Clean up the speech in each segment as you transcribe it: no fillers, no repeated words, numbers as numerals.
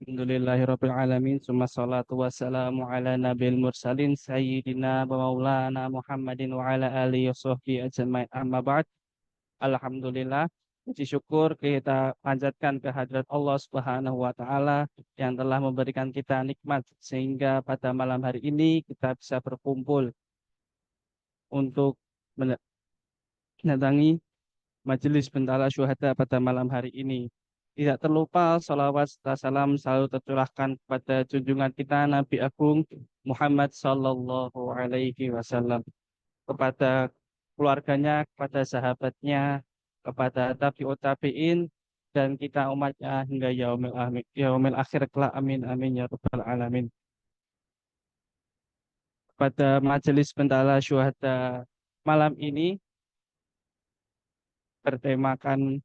Alhamdulillahirabbil alamin, summa salatu wassalamu ala nabil mursalin sayyidina wa maulana Muhammadin wa ala alihi wa sahbihi ajmain, amma ba'd. Alhamdulillah, puji syukur kita panjatkan kehadirat Allah Subhanahu wa taala yang telah memberikan kita nikmat sehingga pada malam hari ini kita bisa berkumpul untuk mendatangi Majelis Bentala Syuhada pada malam hari ini. Tidak terlupa salawat serta salam selalu tercurahkan kepada junjungan kita Nabi Agung Muhammad Sallallahu Alaihi Wasallam, kepada keluarganya, kepada sahabatnya, kepada tabi'ut tabi'in, dan kita umatnya hingga yaumil akhir kelak. Amin amin ya rabbal alamin. Pada Majelis Bentala Syuhada malam ini bertemakan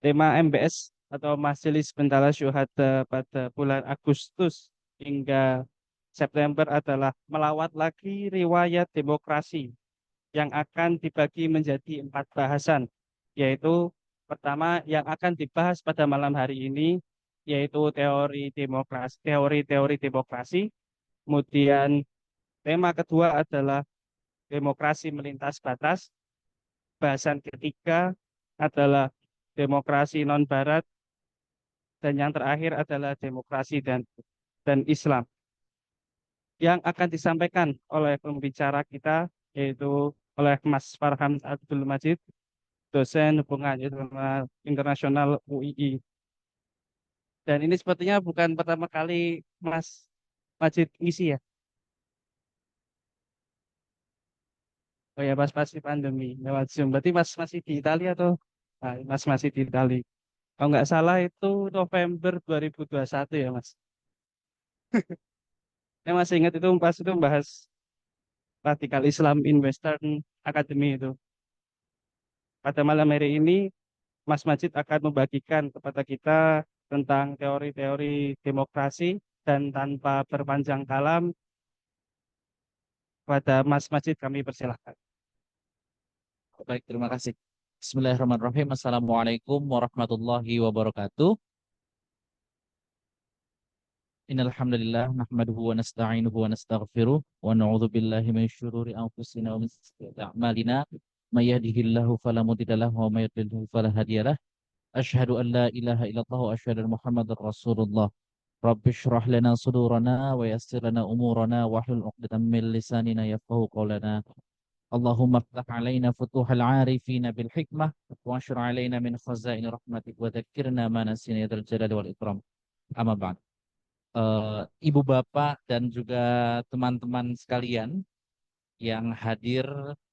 tema MBS atau Majelis Bentala Syuhada pada bulan Agustus hingga September adalah melawat lagi riwayat demokrasi, yang akan dibagi menjadi 4 bahasan, yaitu pertama yang akan dibahas pada malam hari ini yaitu teori-teori demokrasi. Kemudian tema kedua adalah demokrasi melintas batas. Bahasan ketiga adalah demokrasi non barat, dan yang terakhir adalah demokrasi dan Islam. Yang akan disampaikan oleh pembicara kita yaitu oleh Mas Farhan Abdul Majid, dosen hubungan internasional UII. Dan ini sepertinya bukan pertama kali Mas Majid ngisi ya. Oh ya, pas pasti pandemi lewat Zoom. Berarti Mas masih di Italia atau? Nah, Mas masih di Italia. Kalau nggak salah itu November 2021 ya Mas. Saya masih ingat itu pas itu membahas radikal Islam in Western Academy itu. Pada malam hari ini Mas Majid akan membagikan kepada kita tentang teori-teori demokrasi, dan tanpa berpanjang kalam, pada Mas Majid kami persilahkan. Baik, terima kasih. Bismillahirrahmanirrahim. Assalamualaikum warahmatullahi wabarakatuh. Innal hamdalillah nahmaduhu wa nasta'inuhu wa nastaghfiruh wa na'udzu billahi min syururi anfusina wa min sayyiati a'malina. May yahdihillahu fala mudilla lahu wa may yudlilhu fala hadiyalah. Asyhadu an la ilaha illallah wa asyhadu anna Muhammadar Rasulullah. Rabbi shrah lana sudurana wa yassir lana umurana wahlul 'uqdatam min lisanina yafqahu qawlana. Allahumma ftah alaina futuhal arifina bil hikmah wa anshur alaina min khazain rahmatik wa dhakkirna ma nasina ya dzal jalali wal ikram. Amma ba'd. Ibu bapak dan juga teman-teman sekalian yang hadir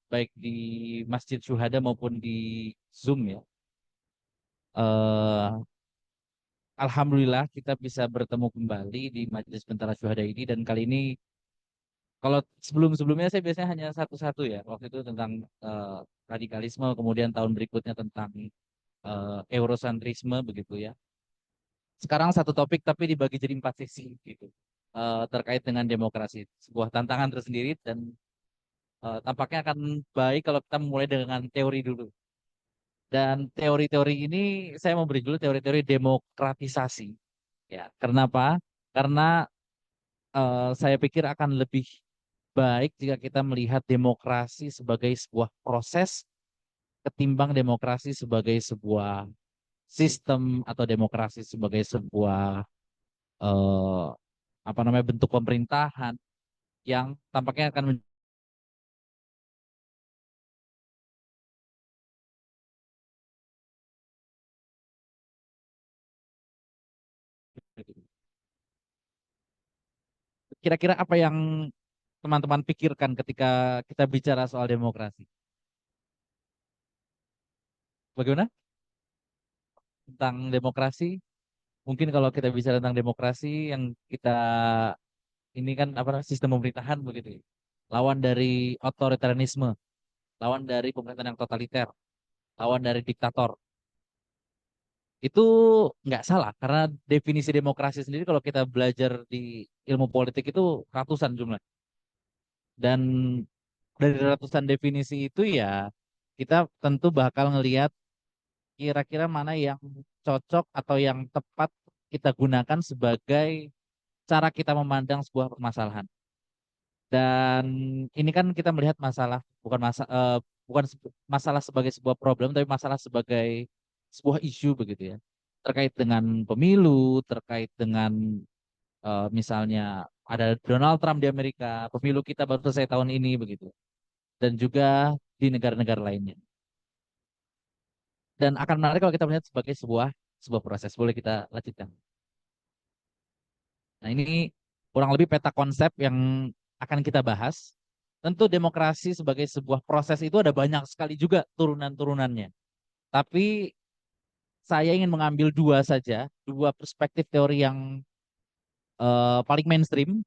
baik di Masjid Syuhada maupun di Zoom ya. Eh, Alhamdulillah kita bisa bertemu kembali di Majelis Bentala Syuhada ini, dan kali ini kalau sebelum-sebelumnya saya biasanya hanya satu-satu ya. Waktu itu tentang eh, radikalisme, kemudian tahun berikutnya tentang eurosentrisme begitu ya. Sekarang satu topik tapi dibagi jadi 4 sesi gitu. Terkait dengan demokrasi, sebuah tantangan tersendiri, dan tampaknya akan baik kalau kita mulai dengan teori dulu. Dan teori-teori ini saya mau beri dulu teori-teori demokratisasi. Ya, kenapa? Karena saya pikir akan lebih baik jika kita melihat demokrasi sebagai sebuah proses ketimbang demokrasi sebagai sebuah sistem atau demokrasi sebagai sebuah eh, apa namanya bentuk pemerintahan yang tampaknya akan kira-kira apa yang teman-teman pikirkan ketika kita bicara soal demokrasi? Bagaimana tentang demokrasi? Mungkin kalau kita bicara tentang demokrasi yang kita ini kan apa namanya, sistem pemerintahan begitu ya. Lawan dari otoritarianisme, lawan dari pemerintahan yang totaliter, lawan dari diktator. Itu nggak salah karena definisi demokrasi sendiri kalau kita belajar di ilmu politik itu ratusan jumlah. Dan dari ratusan definisi itu ya kita tentu bakal ngelihat kira-kira mana yang cocok atau yang tepat kita gunakan sebagai cara kita memandang sebuah permasalahan. Dan ini kan kita melihat masalah bukan masalah sebagai sebuah problem, tapi masalah sebagai sebuah isu begitu ya. Terkait dengan pemilu, terkait dengan misalnya ada Donald Trump di Amerika, pemilu kita baru selesai tahun ini begitu. Dan juga di negara-negara lainnya. Dan akan menarik kalau kita melihat sebagai sebuah proses. Boleh kita lanjutkan. Nah, ini kurang lebih peta konsep yang akan kita bahas. Tentu demokrasi sebagai sebuah proses itu ada banyak sekali juga turunan-turunannya. Tapi saya ingin mengambil dua saja, dua perspektif teori yang paling mainstream.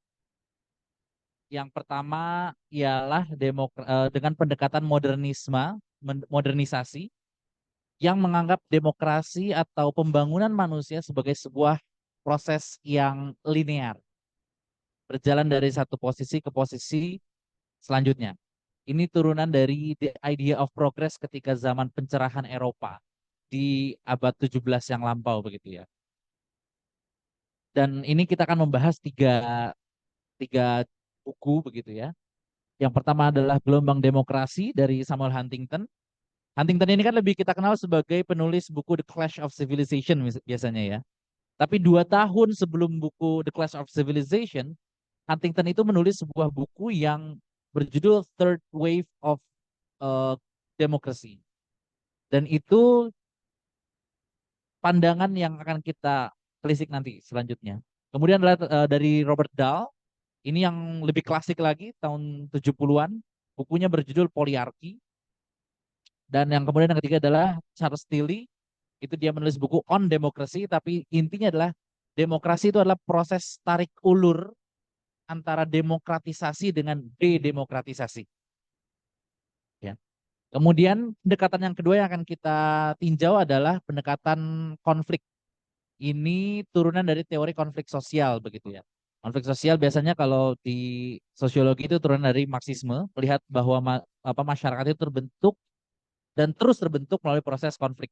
Yang pertama ialah dengan pendekatan modernisasi yang menganggap demokrasi atau pembangunan manusia sebagai sebuah proses yang linear, berjalan dari satu posisi ke posisi selanjutnya. Ini turunan dari the idea of progress ketika zaman pencerahan Eropa di abad 17 yang lampau begitu ya. Dan ini kita akan membahas tiga buku begitu ya. Yang pertama adalah Gelombang Demokrasi dari Samuel Huntington. Huntington ini kan lebih kita kenal sebagai penulis buku The Clash of Civilization biasanya ya. Tapi 2 tahun sebelum buku The Clash of Civilization, Huntington itu menulis sebuah buku yang berjudul Third Wave of uh, Democracy. Dan itu pandangan yang akan kita telisik nanti selanjutnya. Kemudian adalah dari Robert Dahl, ini yang lebih klasik lagi, tahun 70-an. Bukunya berjudul Poliarki. Dan yang kemudian yang ketiga adalah Charles Tilly, itu dia menulis buku On Democracy, tapi intinya adalah demokrasi itu adalah proses tarik ulur antara demokratisasi dengan dedemokratisasi. Ya. Kemudian pendekatan yang kedua yang akan kita tinjau adalah pendekatan konflik. Ini turunan dari teori konflik sosial begitu ya. Konflik sosial biasanya kalau di sosiologi itu turunan dari Marxisme, melihat bahwa masyarakat itu terbentuk dan terus terbentuk melalui proses konflik.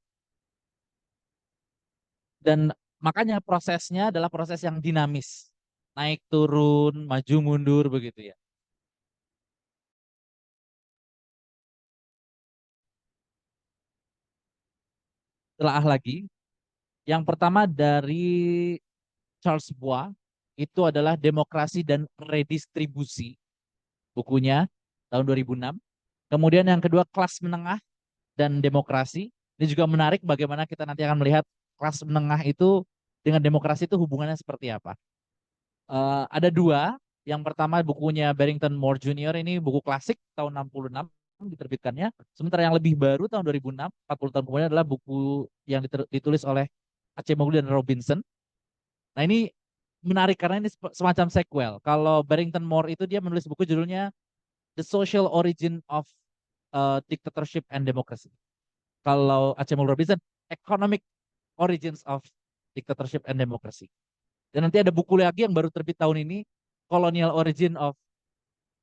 Dan makanya prosesnya adalah proses yang dinamis. Naik turun, maju mundur begitu ya. Telah lagi, yang pertama dari Charles Bois, itu adalah Demokrasi dan Redistribusi, bukunya tahun 2006. Kemudian yang kedua Kelas Menengah dan Demokrasi. Ini juga menarik bagaimana kita nanti akan melihat kelas menengah itu dengan demokrasi itu hubungannya seperti apa. Ada dua. Yang pertama bukunya Barrington Moore Jr. Ini buku klasik tahun 66 diterbitkannya. Sementara yang lebih baru tahun 2006, 40 tahun kemudian adalah buku yang ditulis oleh Acemoglu dan Robinson. Nah ini menarik karena ini semacam sequel. Kalau Barrington Moore itu dia menulis buku judulnya The Social Origin of Dictatorship and Democracy. Kalau Acemoglu Robinson, Economic Origins of Dictatorship and Democracy. Dan nanti ada buku lagi yang baru terbit tahun ini, Colonial Origin of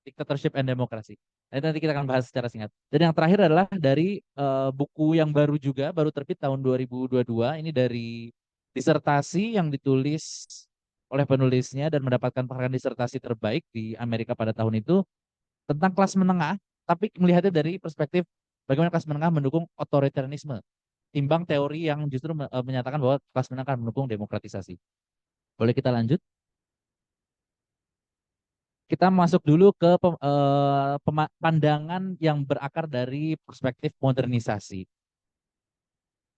Dictatorship and Democracy. Nanti kita akan bahas secara singkat. Dan yang terakhir adalah dari buku yang baru juga, baru terbit tahun 2022. Ini dari disertasi yang ditulis oleh penulisnya dan mendapatkan penghargaan disertasi terbaik di Amerika pada tahun itu tentang kelas menengah, tapi melihatnya dari perspektif bagaimana kelas menengah mendukung otoritarianisme, timbang teori yang justru menyatakan bahwa kelas menengah akan mendukung demokratisasi. Boleh kita lanjut? Kita masuk dulu ke pandangan yang berakar dari perspektif modernisasi.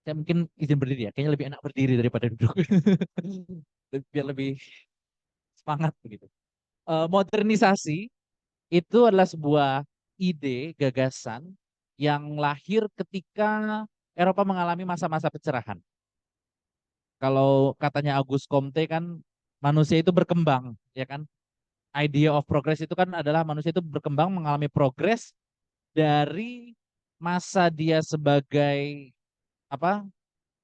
Saya mungkin izin berdiri ya, kayaknya lebih enak berdiri daripada duduk. Biar lebih semangat begitu. Modernisasi itu adalah sebuah ide, gagasan yang lahir ketika Eropa mengalami masa-masa pencerahan. Kalau katanya Auguste Comte kan manusia itu berkembang, ya kan? Idea of progress itu kan adalah manusia itu berkembang mengalami progres dari masa dia sebagai apa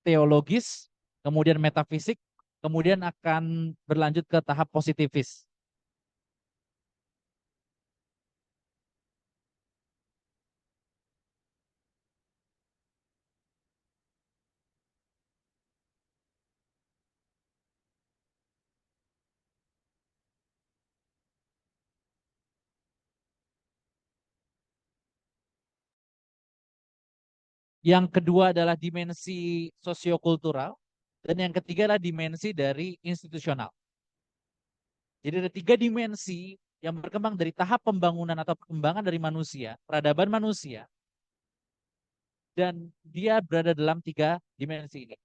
teologis, kemudian metafisik, kemudian akan berlanjut ke tahap positivis. Yang kedua adalah dimensi sosiokultural. Dan yang ketiga adalah dimensi dari institusional. Jadi ada tiga dimensi yang berkembang dari tahap pembangunan atau perkembangan dari manusia, peradaban manusia, dan dia berada dalam tiga dimensi ini.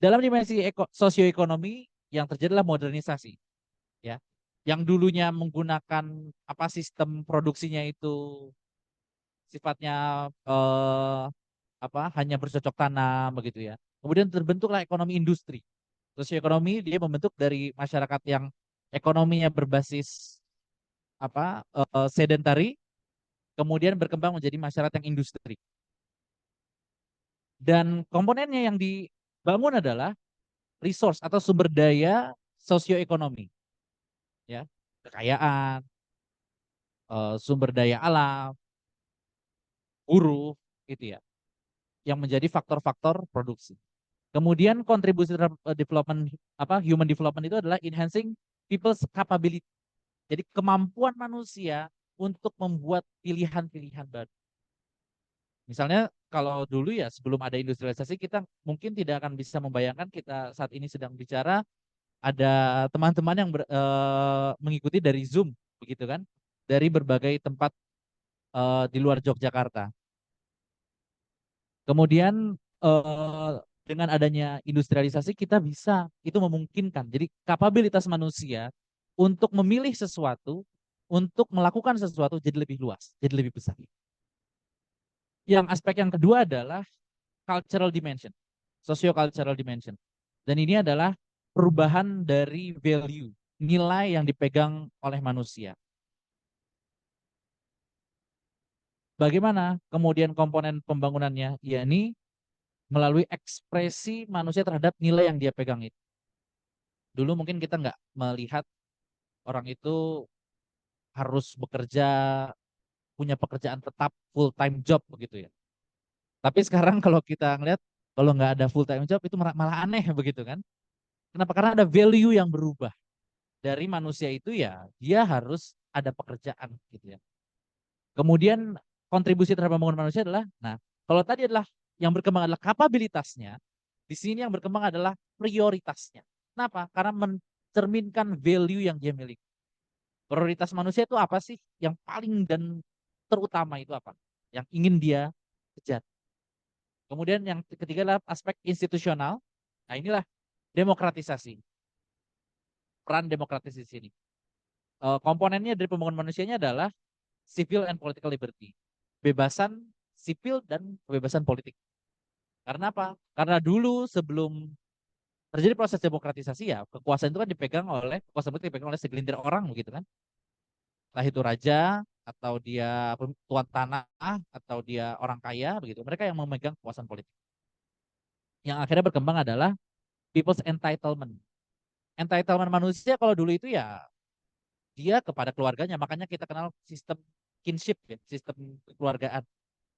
Dalam dimensi sosioekonomi yang terjadi adalah modernisasi, ya. Yang dulunya menggunakan apa sistem produksinya itu sifatnya apa hanya bercocok tanam begitu ya. Kemudian terbentuklah ekonomi industri. Sosioekonomi dia membentuk dari masyarakat yang ekonominya berbasis apa sedentary, kemudian berkembang menjadi masyarakat yang industri. Dan komponennya yang dibangun adalah resource atau sumber daya sosioekonomi, ya, kekayaan, sumber daya alam, buruh, gitu ya, yang menjadi faktor-faktor produksi. Kemudian kontribusi terhadap development apa human development itu adalah enhancing people's capability. Jadi kemampuan manusia untuk membuat pilihan-pilihan baru. Misalnya kalau dulu ya sebelum ada industrialisasi kita mungkin tidak akan bisa membayangkan kita saat ini sedang bicara ada teman-teman yang mengikuti dari Zoom begitu kan dari berbagai tempat di luar Yogyakarta. Kemudian dengan adanya industrialisasi kita bisa itu memungkinkan. Jadi kapabilitas manusia untuk memilih sesuatu, untuk melakukan sesuatu jadi lebih luas, jadi lebih besar. Yang aspek yang kedua adalah cultural dimension, socio-cultural dimension. Dan ini adalah perubahan dari value, nilai yang dipegang oleh manusia. Bagaimana kemudian komponen pembangunannya? Yakni melalui ekspresi manusia terhadap nilai yang dia pegang itu. Dulu mungkin kita nggak melihat orang itu harus bekerja, punya pekerjaan tetap, full time job begitu ya. Tapi sekarang kalau kita ngelihat, kalau nggak ada full time job itu malah aneh begitu kan. Kenapa? Karena ada value yang berubah. Dari manusia itu ya, dia harus ada pekerjaan gitu ya. Kemudian kontribusi terhadap pembangunan manusia adalah, nah kalau tadi adalah yang berkembang adalah kapabilitasnya, di sini yang berkembang adalah prioritasnya. Kenapa? Karena mencerminkan value yang dia miliki. Prioritas manusia itu apa sih? Yang paling dan terutama itu apa? Yang ingin dia kejar. Kemudian yang ketiga adalah aspek institusional. Nah inilah demokratisasi. Peran demokratis di sini. Komponennya dari pembangunan manusianya adalah civil and political liberty. Bebasan sipil dan kebebasan politik. Karena apa? Karena dulu sebelum terjadi proses demokratisasi ya, kekuasaan itu kan dipegang oleh kekuasaan politik dipegang oleh segelintir orang begitu kan. Entah itu raja atau dia tuan tanah atau dia orang kaya begitu. Mereka yang memegang kekuasaan politik. Yang akhirnya berkembang adalah people's entitlement. Entitlement manusia kalau dulu itu ya dia kepada keluarganya, makanya kita kenal sistem kinship ya, sistem kekeluargaan.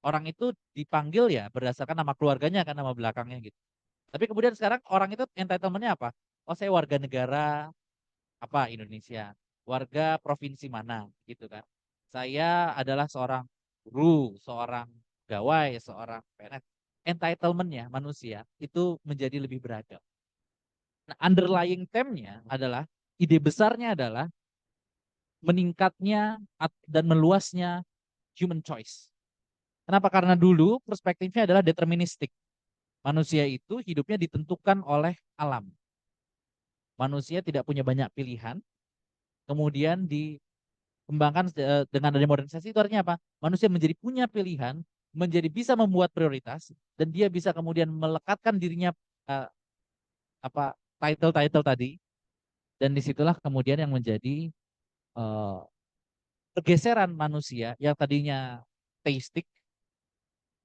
Orang itu dipanggil ya berdasarkan nama keluarganya kan nama belakangnya gitu. Tapi kemudian sekarang orang itu entitlementnya apa? Oh saya warga negara apa Indonesia, warga provinsi mana gitu kan. Saya adalah seorang guru, seorang pegawai, seorang PNS. Entitlementnya manusia itu menjadi lebih beragam. Nah, underlying theme-nya adalah ide besarnya adalah meningkatnya dan meluasnya human choice. Kenapa? Karena dulu perspektifnya adalah deterministik. Manusia itu hidupnya ditentukan oleh alam. Manusia tidak punya banyak pilihan, kemudian dikembangkan dengan adanya modernisasi itu artinya apa? Manusia menjadi punya pilihan, menjadi bisa membuat prioritas, dan dia bisa kemudian melekatkan dirinya uh, apa title-title tadi, dan disitulah kemudian yang menjadi uh, pergeseran manusia yang tadinya teistik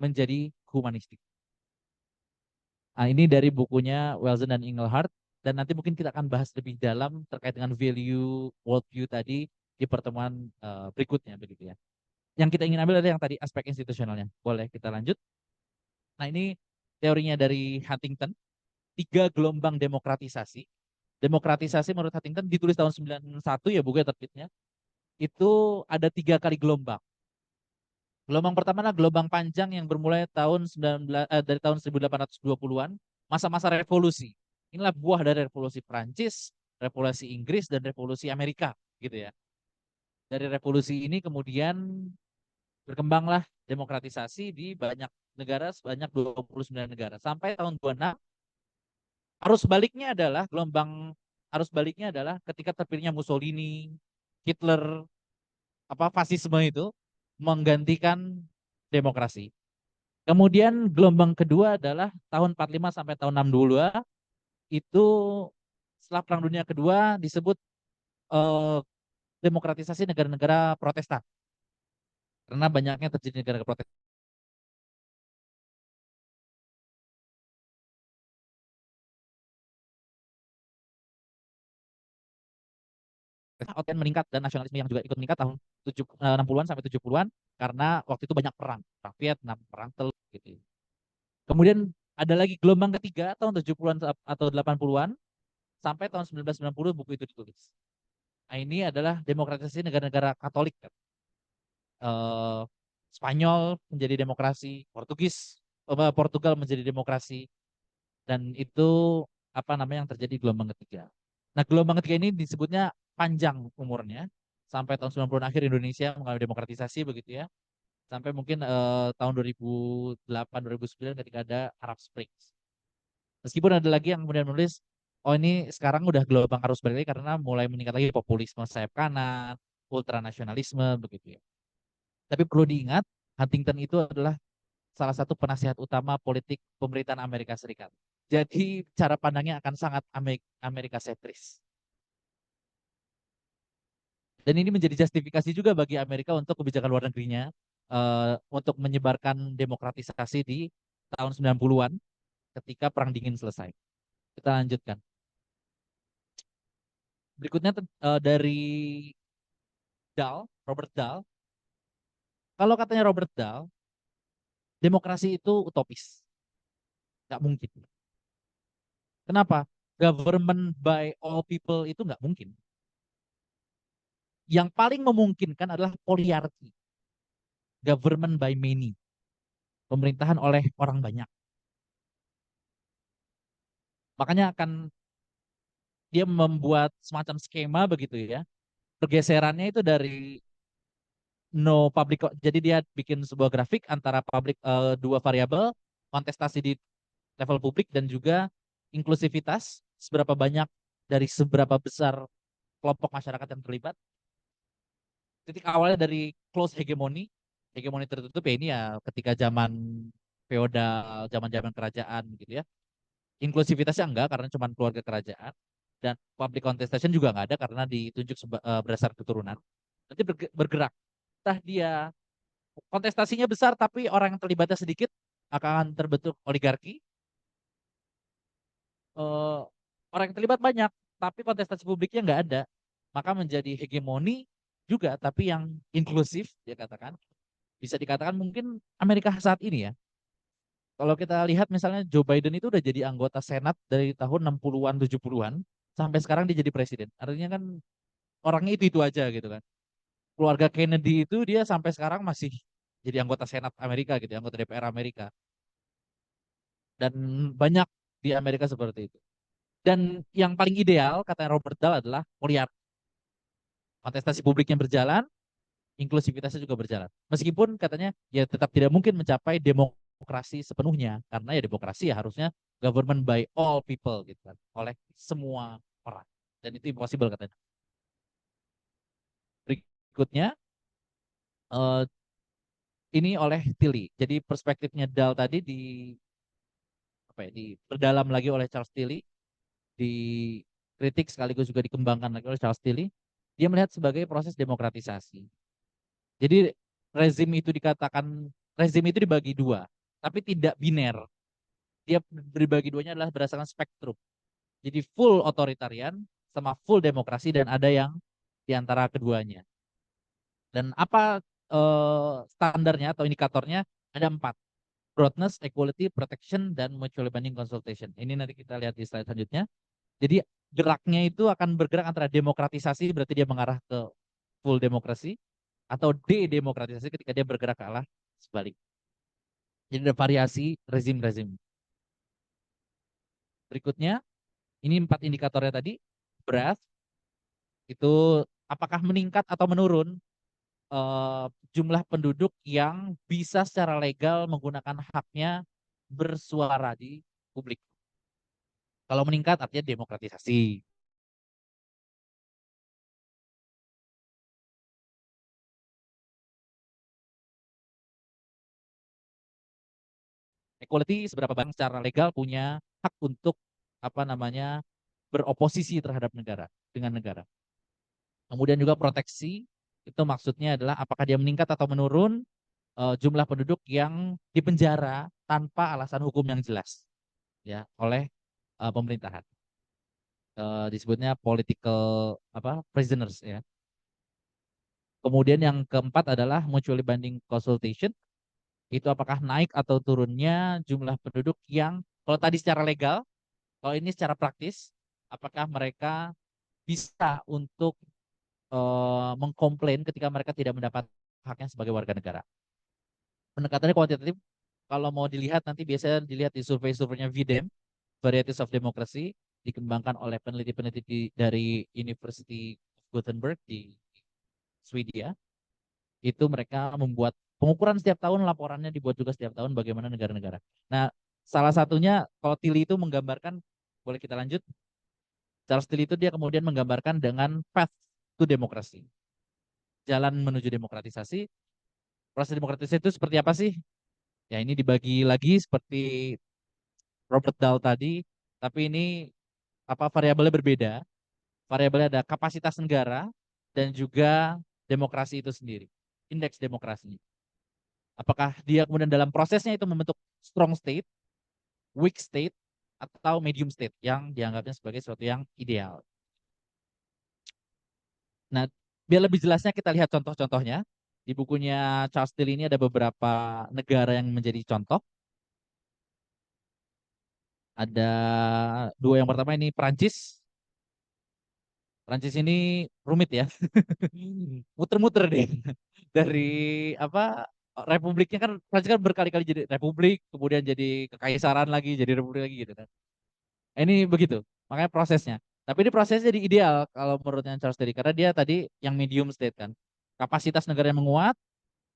menjadi humanistik. Nah, ini dari bukunya Wells dan Inglehart dan nanti mungkin kita akan bahas lebih dalam terkait dengan value worldview tadi di pertemuan berikutnya begitu ya. Yang kita ingin ambil adalah yang tadi aspek institusionalnya. Boleh kita lanjut? Nah, ini teorinya dari Huntington, tiga gelombang demokratisasi. Demokratisasi menurut Huntington ditulis tahun 91 ya bukunya terbitnya. Itu ada tiga kali gelombang. Gelombang pertama adalah gelombang panjang yang bermulai dari tahun 1820-an, masa-masa revolusi. Inilah buah dari revolusi Prancis, revolusi Inggris, dan revolusi Amerika, gitu ya. Dari revolusi ini kemudian berkembanglah demokratisasi di banyak negara, sebanyak 29 negara. Sampai tahun 26, arus baliknya adalah ketika terpilihnya Mussolini, Hitler, fasisme itu menggantikan demokrasi. Kemudian gelombang kedua adalah tahun 45 sampai tahun 62, itu setelah Perang Dunia Kedua disebut eh, demokratisasi negara-negara Protestan. Karena banyaknya terjadi negara Protestan meningkat dan nasionalisme yang juga ikut meningkat tahun 60-an sampai 70-an karena waktu itu banyak perang Vietnam, perang Teluk gitu. Kemudian ada lagi gelombang ketiga tahun 70-an atau 80-an sampai tahun 1990 buku itu ditulis. Nah, ini adalah demokratisasi negara-negara Katolik kan. eh, Spanyol menjadi demokrasi, Portugal menjadi demokrasi, dan itu yang terjadi gelombang ketiga. Nah, gelombang ketiga ini disebutnya panjang umurnya sampai tahun 90-an akhir Indonesia mengalami demokratisasi begitu ya. Sampai mungkin tahun 2008 2009 ketika ada Arab Spring. Meskipun ada lagi yang kemudian menulis, oh ini sekarang udah gelombang arus balik karena mulai meningkat lagi populisme sayap kanan, ultranasionalisme begitu ya. Tapi perlu diingat, Huntington itu adalah salah satu penasihat utama politik pemerintahan Amerika Serikat. Jadi cara pandangnya akan sangat Amerika sentris. Dan ini menjadi justifikasi juga bagi Amerika untuk kebijakan luar negerinya, untuk menyebarkan demokratisasi di tahun 90-an ketika Perang Dingin selesai. Kita lanjutkan. Berikutnya dari Robert Dahl. Kalau katanya Robert Dahl, demokrasi itu utopis. Nggak mungkin. Kenapa? Government by all people itu nggak mungkin. Yang paling memungkinkan adalah poliarki. Government by many. Pemerintahan oleh orang banyak. Makanya dia membuat semacam skema begitu ya. Pergeserannya itu dari no public, jadi dia bikin sebuah grafik antara dua variabel, kontestasi di level publik dan juga inklusivitas, seberapa besar kelompok masyarakat yang terlibat. Titik awalnya dari close hegemoni tertutup ya, ini ya ketika zaman feodal, zaman-zaman kerajaan gitu ya. Inklusivitasnya enggak karena cuma keluarga kerajaan, dan public contestation juga enggak ada karena ditunjuk berdasar keturunan. Nanti bergerak, entah dia kontestasinya besar tapi orang yang terlibatnya sedikit, akan terbentuk oligarki. eh, Orang yang terlibat banyak tapi kontestasi publiknya nggak ada, maka menjadi hegemoni juga tapi yang inklusif, dia katakan. Bisa dikatakan mungkin Amerika saat ini ya. Kalau kita lihat misalnya Joe Biden itu udah jadi anggota Senat dari tahun 60-an 70-an sampai sekarang dia jadi presiden. Artinya kan orangnya itu aja gitu kan. Keluarga Kennedy itu dia sampai sekarang masih jadi anggota Senat Amerika gitu, anggota DPR Amerika. Dan banyak di Amerika seperti itu. Dan yang paling ideal katanya Robert Dahl adalah melihat kontestasi publiknya berjalan, inklusivitasnya juga berjalan. Meskipun katanya ya tetap tidak mungkin mencapai demokrasi sepenuhnya, karena ya demokrasi ya harusnya government by all people gitu kan, oleh semua orang. Dan itu impossible katanya. Berikutnya eh, ini oleh Tilly. Jadi perspektifnya Dahl tadi diperdalam lagi oleh Charles Tilly, dikritik sekaligus juga dikembangkan lagi oleh Charles Tilly. Dia melihat sebagai proses demokratisasi. Jadi rezim itu dibagi dua, tapi tidak biner. Dia dibagi duanya adalah berdasarkan spektrum. Jadi full otoritarian sama full demokrasi, dan ada yang di antara keduanya. Dan apa standarnya atau indikatornya? Ada 4. Broadness, equality, protection, dan mutual binding consultation. Ini nanti kita lihat di slide selanjutnya. Jadi geraknya itu akan bergerak antara demokratisasi, berarti dia mengarah ke full demokrasi, atau dedemokratisasi ketika dia bergerak ke arah sebalik. Jadi ada variasi rezim-rezim. Berikutnya, ini 4 indikatornya tadi. Breadth, itu apakah meningkat atau menurun eh, jumlah penduduk yang bisa secara legal menggunakan haknya bersuara di publik. Kalau meningkat artinya demokratisasi. Equality, seberapa banyak secara legal punya hak untuk apa namanya beroposisi terhadap negara dengan negara. Kemudian juga proteksi, itu maksudnya adalah apakah dia meningkat atau menurun jumlah penduduk yang dipenjara tanpa alasan hukum yang jelas ya oleh pemerintahan. Disebutnya political apa prisoners ya. Kemudian yang keempat adalah mutually binding consultation. Itu apakah naik atau turunnya jumlah penduduk yang kalau tadi secara legal, kalau ini secara praktis, apakah mereka bisa untuk mengkomplain ketika mereka tidak mendapat haknya sebagai warga negara. Pendekatannya kuantitatif, kalau mau dilihat nanti biasanya dilihat di survei-surveinya VDEM, Varieties of Democracy, dikembangkan oleh peneliti-peneliti dari University of Gothenburg di Swedia. Itu mereka membuat pengukuran setiap tahun, laporannya dibuat juga setiap tahun bagaimana negara-negara. Nah, salah satunya kalau Tilly itu menggambarkan, boleh kita lanjut? Charles Tilly itu dia kemudian menggambarkan dengan path to demokrasi. Jalan menuju demokratisasi. Proses demokratisasi itu seperti apa sih? Ya ini dibagi lagi seperti Robert Dahl tadi, tapi ini apa variabelnya berbeda. Variabelnya ada kapasitas negara dan juga demokrasi itu sendiri. Indeks demokrasinya. Apakah dia kemudian dalam prosesnya itu membentuk strong state, weak state, atau medium state yang dianggapnya sebagai sesuatu yang ideal. Nah, biar lebih jelasnya kita lihat contoh-contohnya. Di bukunya Charles Tilly ini ada beberapa negara yang menjadi contoh. Ada dua, yang pertama ini Prancis. Prancis ini rumit ya. Muter-muter deh. Dari apa republiknya kan Prancis kan berkali-kali jadi republik, kemudian jadi kekaisaran lagi, jadi republik lagi gitu kan. Ini begitu. Makanya prosesnya. Tapi ini prosesnya jadi ideal kalau menurutnya Charles Tilly karena dia tadi yang medium state kan. Kapasitas negara yang menguat,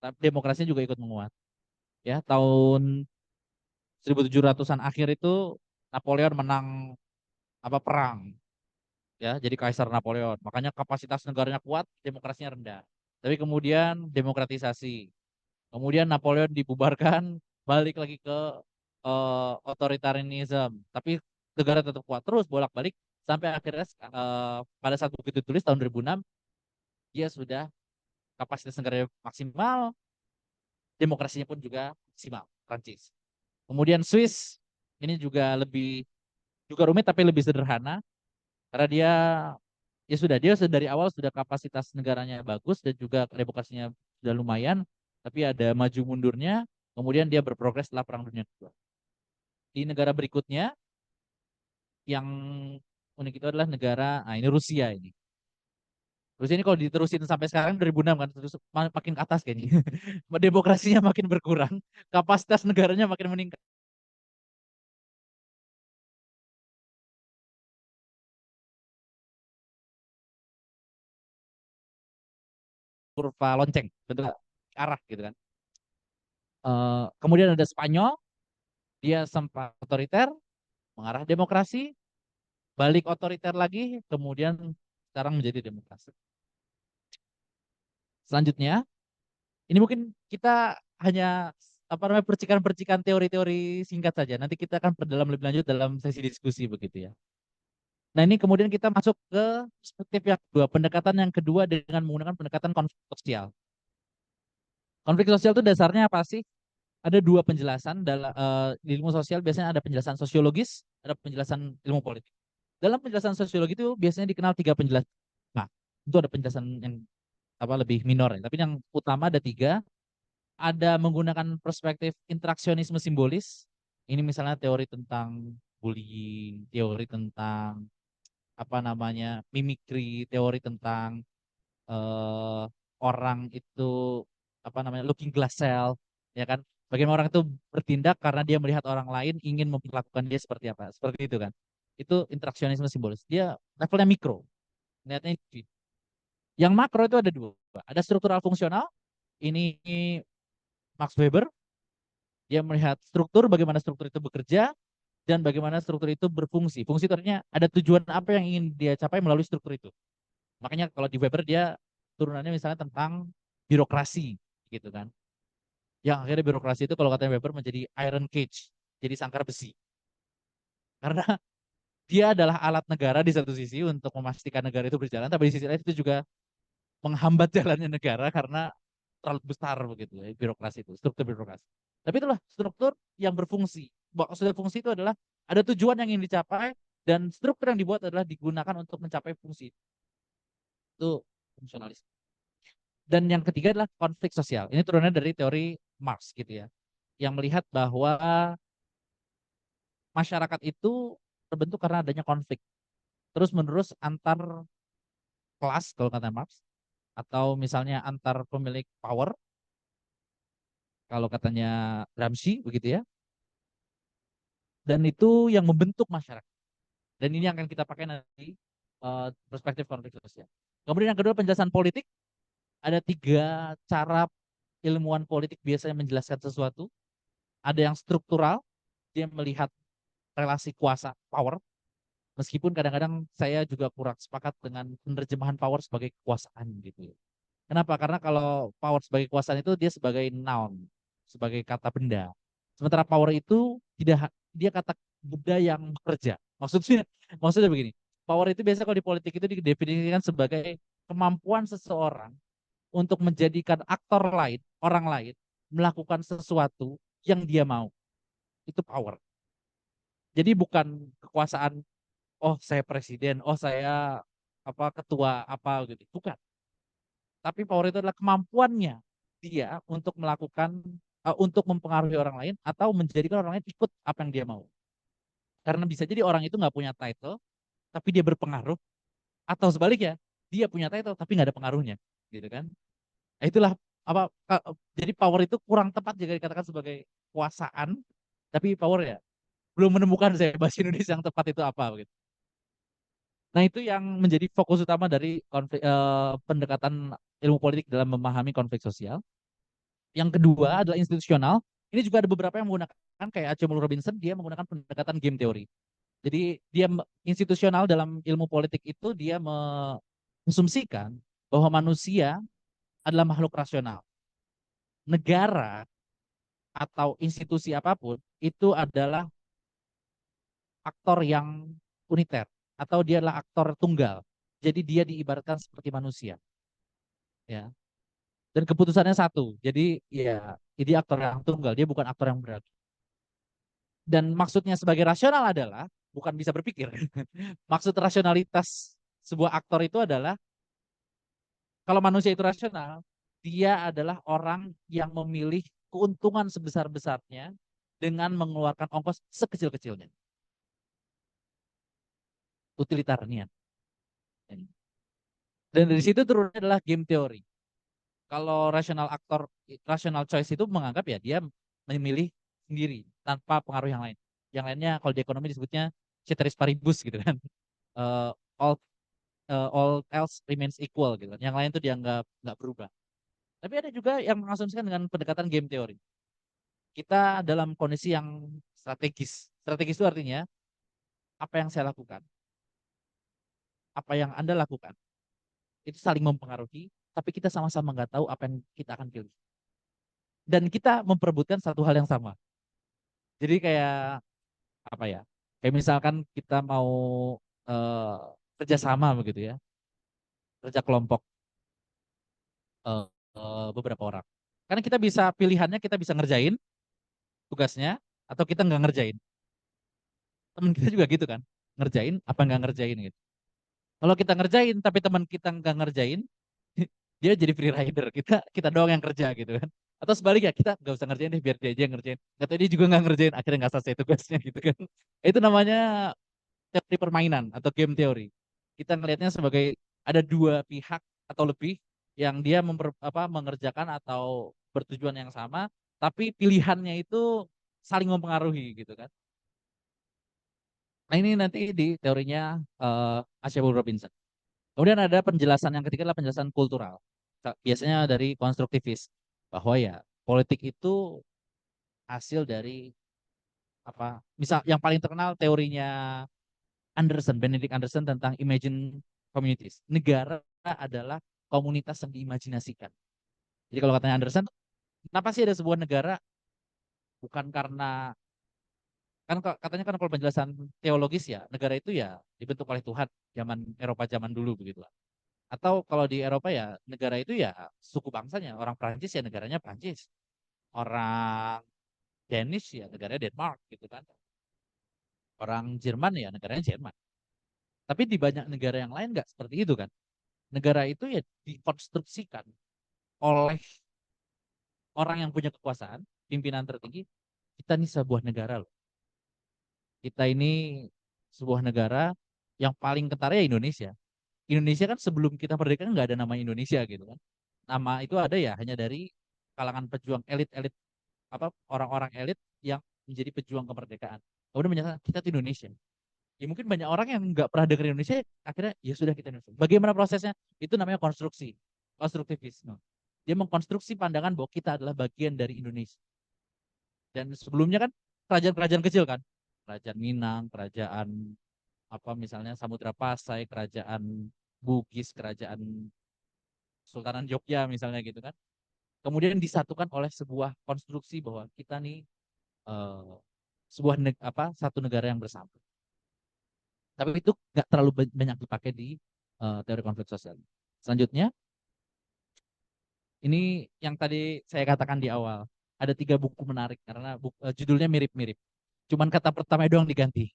tapi demokrasinya juga ikut menguat. Ya, tahun 1700-an akhir itu Napoleon menang apa perang ya, jadi kaisar Napoleon. Makanya kapasitas negaranya kuat, demokrasinya rendah. Tapi kemudian demokratisasi. Kemudian Napoleon dibubarkan, balik lagi ke otoritarianism. Tapi negara tetap kuat terus bolak-balik sampai akhirnya pada saat buku itu tulis tahun 2006 dia sudah kapasitas negaranya maksimal, demokrasinya pun juga maksimal. Prancis. Kemudian Swiss ini juga rumit tapi lebih sederhana karena dia sudah dari awal sudah kapasitas negaranya bagus dan juga demokrasinya sudah lumayan, tapi ada maju mundurnya, kemudian dia berprogres setelah Perang Dunia Kedua. Di negara berikutnya yang unik itu adalah negara, nah ini Rusia ini. Rusia ini kalau diterusin sampai sekarang 2006 kan terus makin ke atas kayaknya. Demokrasinya makin berkurang, kapasitas negaranya makin meningkat. Kurva lonceng, bentuk arah gitu kan. Kemudian ada Spanyol, dia sempat otoriter, mengarah demokrasi, balik otoriter lagi, kemudian sekarang menjadi demokrasi. Selanjutnya, ini mungkin kita hanya apa namanya percikan-percikan teori-teori singkat saja. Nanti kita akan perdalam lebih lanjut dalam sesi diskusi begitu ya. Nah ini kemudian kita masuk ke perspektif yang kedua, pendekatan yang kedua dengan menggunakan pendekatan konflik sosial. Konflik sosial itu dasarnya apa sih? Ada dua penjelasan dalam di ilmu sosial biasanya ada penjelasan sosiologis, ada penjelasan ilmu politik. Dalam penjelasan sosiologi itu biasanya dikenal tiga penjelasan. Nah, itu ada penjelasan yang apa lebih minor ya. Tapi yang utama ada tiga. Ada menggunakan perspektif interaksionisme simbolis. Ini misalnya teori tentang bullying, teori tentang apa namanya mimikri, teori tentang orang itu apa namanya looking glass self. ya kan? Bagaimana orang itu bertindak karena dia melihat orang lain ingin memperlakukan dia seperti apa, seperti itu kan? Itu interaksionisme simbolis. Dia levelnya mikro, lihatnya itu. Yang makro itu ada dua, ada struktural fungsional. Ini Max Weber, dia melihat struktur, bagaimana struktur itu bekerja dan bagaimana struktur itu berfungsi. Fungsi itu artinya ada tujuan apa yang ingin dia capai melalui struktur itu. Makanya kalau di Weber dia turunannya misalnya tentang birokrasi gitu kan. Yang akhirnya birokrasi itu kalau katanya Weber menjadi iron cage, jadi sangkar besi. Karena dia adalah alat negara di satu sisi untuk memastikan negara itu berjalan, tapi di sisi lain itu juga menghambat jalannya negara karena terlalu besar begitu ya, birokrasi itu, struktur birokrasi. Tapi itulah struktur yang berfungsi. Maksudnya fungsi itu adalah ada tujuan yang ingin dicapai dan struktur yang dibuat adalah digunakan untuk mencapai fungsi. Itu fungsionalis. Dan yang ketiga adalah konflik sosial. Ini turunnya dari teori Marx gitu ya. Yang melihat bahwa masyarakat itu terbentuk karena adanya konflik. Terus menerus antar kelas kalau kata Marx atau misalnya antar pemilik power kalau katanya Gramsci begitu ya. Dan itu yang membentuk masyarakat. Dan ini akan kita pakai nanti perspektif konflik sosial. Kemudian yang kedua penjelasan politik. Ada tiga cara ilmuwan politik biasanya menjelaskan sesuatu. Ada yang struktural, dia melihat relasi kuasa, power. Meskipun kadang-kadang saya juga kurang sepakat dengan penerjemahan power sebagai kekuasaan gitu. Kenapa? Karena kalau power sebagai kekuasaan itu dia sebagai noun, sebagai kata benda. Sementara power itu tidak dia kata benda yang bekerja. Maksudnya begini. Power itu biasa kalau di politik itu didefinisikan sebagai kemampuan seseorang untuk menjadikan aktor lain, orang lain melakukan sesuatu yang dia mau. Itu power. Jadi bukan kekuasaan, oh saya presiden, oh saya apa ketua apa gitu. Bukan. Tapi power itu adalah kemampuannya dia untuk melakukan untuk mempengaruhi orang lain atau menjadikan orang lain ikut apa yang dia mau. Karena bisa jadi orang itu nggak punya title, tapi dia berpengaruh, atau sebaliknya dia punya title tapi nggak ada pengaruhnya, gitu kan? Nah, itulah apa? Jadi power itu kurang tepat jika dikatakan sebagai kuasaan, tapi power ya belum menemukan saya bahasa Indonesia yang tepat itu apa, gitu. Nah itu yang menjadi fokus utama dari pendekatan ilmu politik dalam memahami konflik sosial. Yang kedua adalah institusional. Ini juga ada beberapa yang menggunakan kayak Acemul Robinson, dia menggunakan pendekatan game teori. Jadi dia institusional dalam ilmu politik itu dia mengasumsikan bahwa manusia adalah makhluk rasional. Negara atau institusi apapun itu adalah aktor yang uniter atau dia adalah aktor tunggal. Jadi dia diibaratkan seperti manusia, ya. Dan keputusannya satu. Jadi ya, dia aktor yang tunggal, dia bukan aktor yang berat. Dan maksudnya sebagai rasional adalah bukan bisa berpikir. Maksud rasionalitas sebuah aktor itu adalah kalau manusia itu rasional, dia adalah orang yang memilih keuntungan sebesar-besarnya dengan mengeluarkan ongkos sekecil-kecilnya. Utilitarian. Dan dari situ turunnya adalah game teori. Kalau rasional aktor, rasional choice itu menganggap ya dia memilih sendiri tanpa pengaruh yang lain. Yang lainnya kalau di ekonomi disebutnya ceteris paribus gitu kan. Uh, all all else remains equal gitu. Yang lain itu dianggap nggak berubah. Tapi ada juga yang mengasumsikan dengan pendekatan game teori. Kita dalam kondisi yang strategis. Strategis itu artinya apa yang saya lakukan, apa yang Anda lakukan, itu saling mempengaruhi, tapi kita sama-sama nggak tahu apa yang kita akan pilih. Dan kita memperebutkan satu hal yang sama. Jadi kayak apa ya? Kayak misalkan kita mau eh, kerjasama begitu ya, kerja kelompok eh, beberapa orang. Karena kita bisa pilihannya kita bisa ngerjain tugasnya atau kita nggak ngerjain. Teman kita juga gitu kan, ngerjain apa nggak ngerjain gitu. Kalau kita ngerjain tapi teman kita nggak ngerjain, dia jadi free rider. Kita doang yang kerja gitu kan. Atau sebaliknya kita nggak usah ngerjain deh biar dia aja yang ngerjain. Kata dia juga nggak ngerjain, akhirnya nggak selesai tugasnya gitu kan. Itu namanya teori permainan atau game teori. Kita ngelihatnya sebagai ada dua pihak atau lebih yang dia mengerjakan atau bertujuan yang sama, tapi pilihannya itu saling mempengaruhi gitu kan. Nah ini nanti di teorinya Archibald Robinson. Kemudian ada penjelasan yang ketiga adalah penjelasan kultural. Biasanya dari konstruktivis bahwa ya politik itu hasil dari apa? Misal yang paling terkenal teorinya Benedict Anderson tentang imagine communities. Negara adalah komunitas yang diimajinasikan. Jadi kalau katanya Anderson, kenapa sih ada sebuah negara? Bukan karena kan katanya kan kalau penjelasan teologis ya, negara itu ya dibentuk oleh Tuhan zaman Eropa zaman dulu begitu. Atau kalau di Eropa ya negara itu ya suku bangsanya. Orang Prancis ya negaranya Prancis. Orang Danish ya negaranya Denmark gitu kan. Orang Jerman ya negaranya Jerman. Tapi di banyak negara yang lain nggak seperti itu kan. Negara itu ya dikonstruksikan oleh orang yang punya kekuasaan, pimpinan tertinggi. Kita ini sebuah negara loh. Kita ini sebuah negara yang paling kentara ya Indonesia. Indonesia kan sebelum kita merdeka nggak ada nama Indonesia gitu kan. Nama itu ada ya hanya dari kalangan pejuang elit-elit apa orang-orang elit yang menjadi pejuang kemerdekaan. Kemudian menyatakan kita itu Indonesia. Ya mungkin banyak orang yang nggak pernah dengar Indonesia, akhirnya ya sudah kita Indonesia. Bagaimana prosesnya? Itu namanya konstruksi, konstruktivisme. Dia mengkonstruksi pandangan bahwa kita adalah bagian dari Indonesia. Dan sebelumnya kan kerajaan-kerajaan kecil kan, kerajaan Minang, kerajaan apa misalnya Samudra Pasai, kerajaan Bugis, kerajaan Sultanan Jogja misalnya gitu kan. Kemudian disatukan oleh sebuah konstruksi bahwa kita nih eh, satu negara yang bersama. Tapi itu nggak terlalu banyak dipakai di teori konflik sosial. Selanjutnya, ini yang tadi saya katakan di awal. Ada 3 buku menarik karena judulnya mirip-mirip. Cuman kata pertama doang diganti.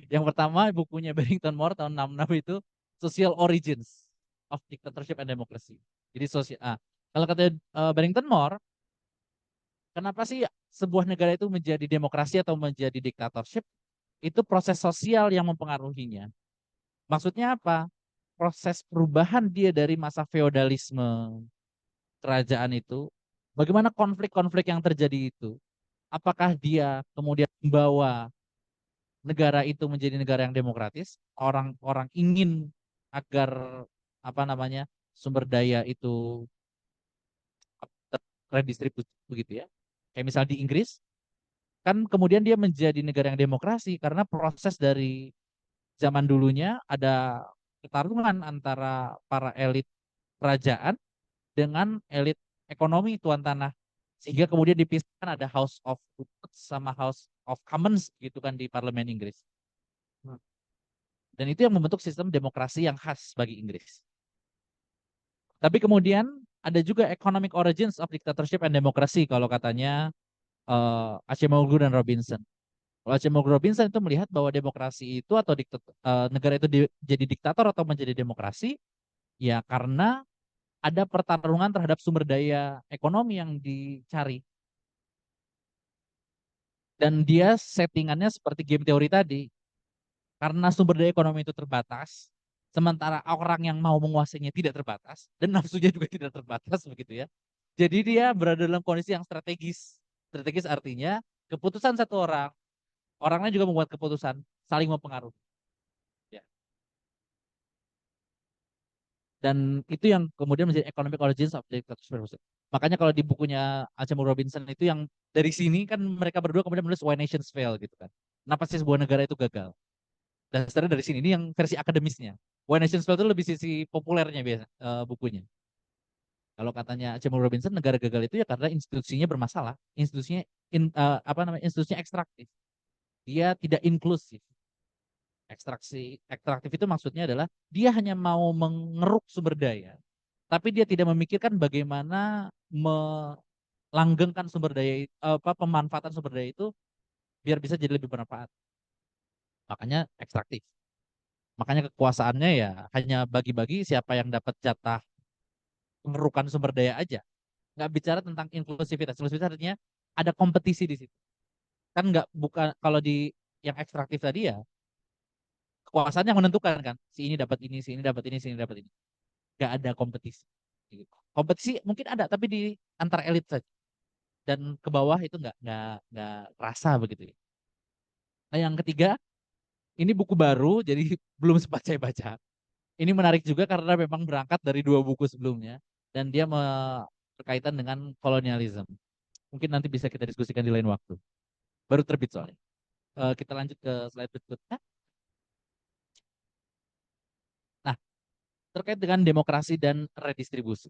Yang pertama bukunya Barrington Moore tahun 66 itu Social Origins of Dictatorship and Democracy. Jadi kalau kata Barrington Moore, kenapa sih sebuah negara itu menjadi demokrasi atau menjadi diktatorship? Itu proses sosial yang mempengaruhinya. Maksudnya apa? Proses perubahan dia dari masa feodalisme kerajaan itu, bagaimana konflik-konflik yang terjadi itu? Apakah dia kemudian membawa negara itu menjadi negara yang demokratis? Orang-orang ingin agar apa namanya sumber daya itu redistribusi begitu ya. Kayak misal di Inggris, kan kemudian dia menjadi negara yang demokrasi karena proses dari zaman dulunya ada pertarungan antara para elit kerajaan dengan elit ekonomi tuan tanah. Sehingga kemudian dipisahkan ada House of Lords sama House of Commons gitu kan di parlemen Inggris. Dan itu yang membentuk sistem demokrasi yang khas bagi Inggris. Tapi kemudian ada juga economic origins of dictatorship and democracy kalau katanya Acemoglu dan Robinson. Kalau Acemoglu Robinson itu melihat bahwa demokrasi itu atau negara itu jadi diktator atau menjadi demokrasi ya karena ada pertarungan terhadap sumber daya ekonomi yang dicari. Dan dia settingannya seperti game teori tadi. Karena sumber daya ekonomi itu terbatas, sementara orang yang mau menguasainya tidak terbatas, dan nafsunya juga tidak terbatas begitu ya. Jadi dia berada dalam kondisi yang strategis. Strategis artinya keputusan satu orang, orangnya juga membuat keputusan, saling mempengaruhi. Ya. Dan itu yang kemudian menjadi economic origins of dictatorship. Makanya kalau di bukunya Acemoglu Robinson itu yang dari sini kan mereka berdua kemudian menulis Why Nations Fail gitu kan. Kenapa sih sebuah negara itu gagal? Dasarnya dari sini. Ini yang versi akademisnya. Why Nations Fail itu lebih sisi populernya biasa bukunya. Kalau katanya Acemoglu Robinson negara gagal itu ya karena institusinya bermasalah. Institusinya institusinya ekstraktif. Dia tidak inklusif. Ekstraktif itu maksudnya adalah dia hanya mau mengeruk sumber daya, tapi dia tidak memikirkan bagaimana melanggengkan sumber daya pemanfaatan sumber daya itu biar bisa jadi lebih bermanfaat. Makanya ekstraktif. Makanya kekuasaannya ya hanya bagi-bagi siapa yang dapat jatah pengerukan sumber daya aja. Nggak bicara tentang inklusivitas. Inklusivitas artinya ada kompetisi di situ. Kan nggak bukan kalau di yang ekstraktif tadi ya kekuasaan yang menentukan kan. Si ini dapat ini, si ini dapat ini, si ini dapat ini. Nggak ada kompetisi. Gitu. Kompetisi mungkin ada tapi di antar elit saja. dan ke bawah itu nggak rasa begitu ya. Nah yang ketiga, ini buku baru jadi belum sempat saya baca. Ini menarik juga karena memang berangkat dari dua buku sebelumnya dan dia berkaitan dengan kolonialisme. Mungkin nanti bisa kita diskusikan di lain waktu. Baru terbit soalnya. Kita lanjut ke slide berikutnya. Nah, terkait dengan demokrasi dan redistribusi.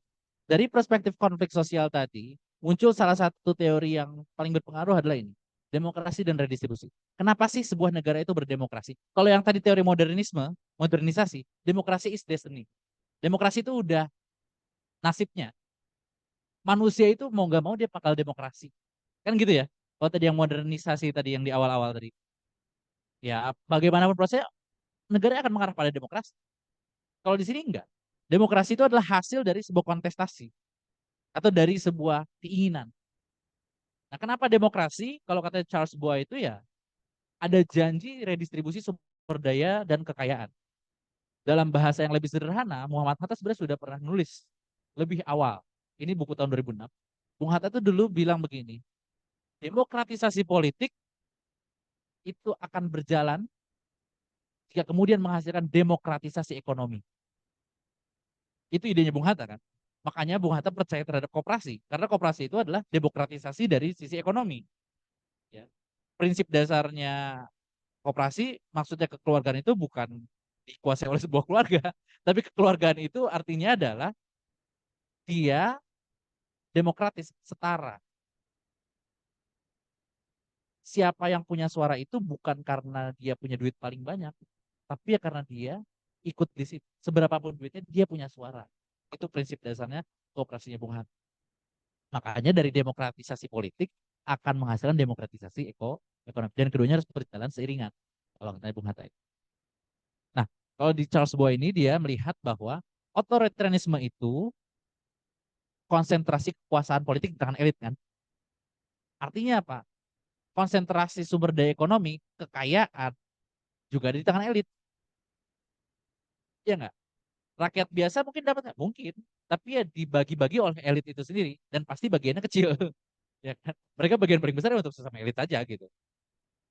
Dari perspektif konflik sosial tadi, muncul salah satu teori yang paling berpengaruh adalah ini, demokrasi dan redistribusi. Kenapa sih sebuah negara itu berdemokrasi? Kalau yang tadi teori modernisasi, demokrasi is destiny. Demokrasi itu udah nasibnya. Manusia itu mau nggak mau dia bakal demokrasi. Kan gitu ya? Kalau tadi yang modernisasi tadi yang di awal-awal tadi. Ya, bagaimanapun prosesnya, negara akan mengarah pada demokrasi. Kalau di sini enggak. Demokrasi itu adalah hasil dari sebuah kontestasi atau dari sebuah keinginan. Nah, kenapa demokrasi? Kalau kata Charles Boyle itu ya ada janji redistribusi sumber daya dan kekayaan. Dalam bahasa yang lebih sederhana, Muhammad Hatta sebenarnya sudah pernah nulis lebih awal. Ini buku tahun 2006. Bung Hatta itu dulu bilang begini, demokratisasi politik itu akan berjalan jika kemudian menghasilkan demokratisasi ekonomi. Itu idenya Bung Hatta kan. Makanya Bung Hatta percaya terhadap koperasi, karena koperasi itu adalah demokratisasi dari sisi ekonomi. Ya. Prinsip dasarnya koperasi maksudnya kekeluargaan itu bukan dikuasai oleh sebuah keluarga, tapi kekeluargaan itu artinya adalah dia demokratis, setara. Siapa yang punya suara itu bukan karena dia punya duit paling banyak, tapi ya karena dia ikut di situ. Seberapapun duitnya dia punya suara. Itu prinsip dasarnya kooperasinya Bung Hatta. Makanya dari demokratisasi politik akan menghasilkan demokratisasi ekonomi. Dan keduanya harus berjalan seiringan. Kalau katanya Bung Hatta. Nah, kalau di Charles Boyle ini dia melihat bahwa otoritarianisme itu konsentrasi kekuasaan politik di tangan elit kan. Artinya apa? Konsentrasi sumber daya ekonomi, kekayaan juga ada di tangan elit. Ya nggak? Rakyat biasa mungkin dapat nggak? Mungkin. Tapi ya dibagi-bagi oleh elit itu sendiri. Dan pasti bagiannya kecil. Ya kan? Mereka bagian paling besar untuk sesama elit aja gitu.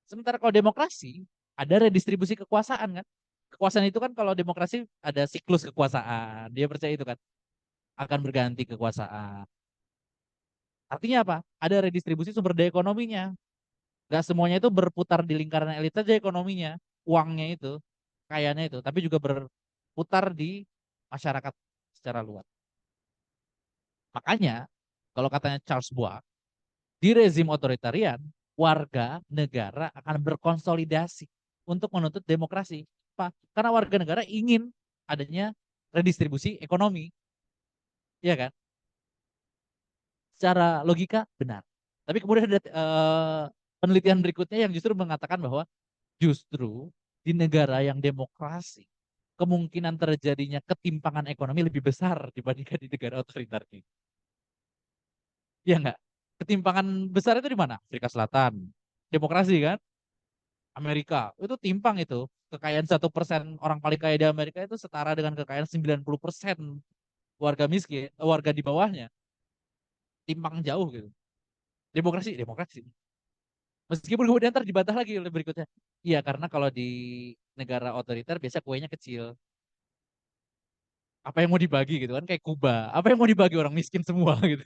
Sementara kalau demokrasi, ada redistribusi kekuasaan kan. Kekuasaan itu kan kalau demokrasi ada siklus kekuasaan. Dia percaya itu kan. Akan berganti kekuasaan. Artinya apa? Ada redistribusi sumber daya ekonominya. Gak semuanya itu berputar di lingkaran elit saja ekonominya, uangnya itu, kayaknya itu, tapi juga berputar di masyarakat secara luas. Makanya, kalau katanya Charles Boyle, di rezim otoritarian, warga negara akan berkonsolidasi untuk menuntut demokrasi. Apa? Karena warga negara ingin adanya redistribusi ekonomi, ya kan? Secara logika benar. Tapi kemudian ada penelitian berikutnya yang justru mengatakan bahwa justru di negara yang demokrasi, kemungkinan terjadinya ketimpangan ekonomi lebih besar dibandingkan di negara otoriter. Iya enggak? Ketimpangan besar itu di mana? Afrika Selatan. Demokrasi kan? Amerika. Itu timpang itu. Kekayaan 1% orang paling kaya di Amerika itu setara dengan kekayaan 90% warga miskin, warga di bawahnya. Timpang jauh gitu. Demokrasi, demokrasi. Meskipun kemudian ntar dibantah lagi oleh berikutnya. Iya, karena kalau di negara otoriter biasa kuenya kecil. Apa yang mau dibagi gitu kan kayak Kuba. Apa yang mau dibagi orang miskin semua gitu.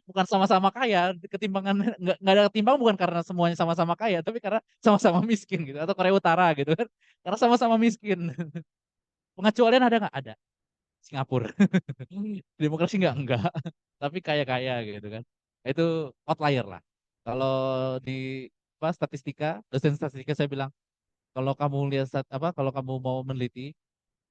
Bukan sama-sama kaya, ketimpangan nggak ada ketimbang bukan karena semuanya sama-sama kaya, tapi karena sama-sama miskin gitu atau Korea Utara gitu kan. Karena sama-sama miskin. Pengecualian ada nggak? Ada. Singapura. Demokrasi nggak. Tapi kaya-kaya gitu kan. Itu outlier lah. Kalau di apa statistika, dosen statistika saya bilang kalau kamu lihat apa kalau kamu mau meneliti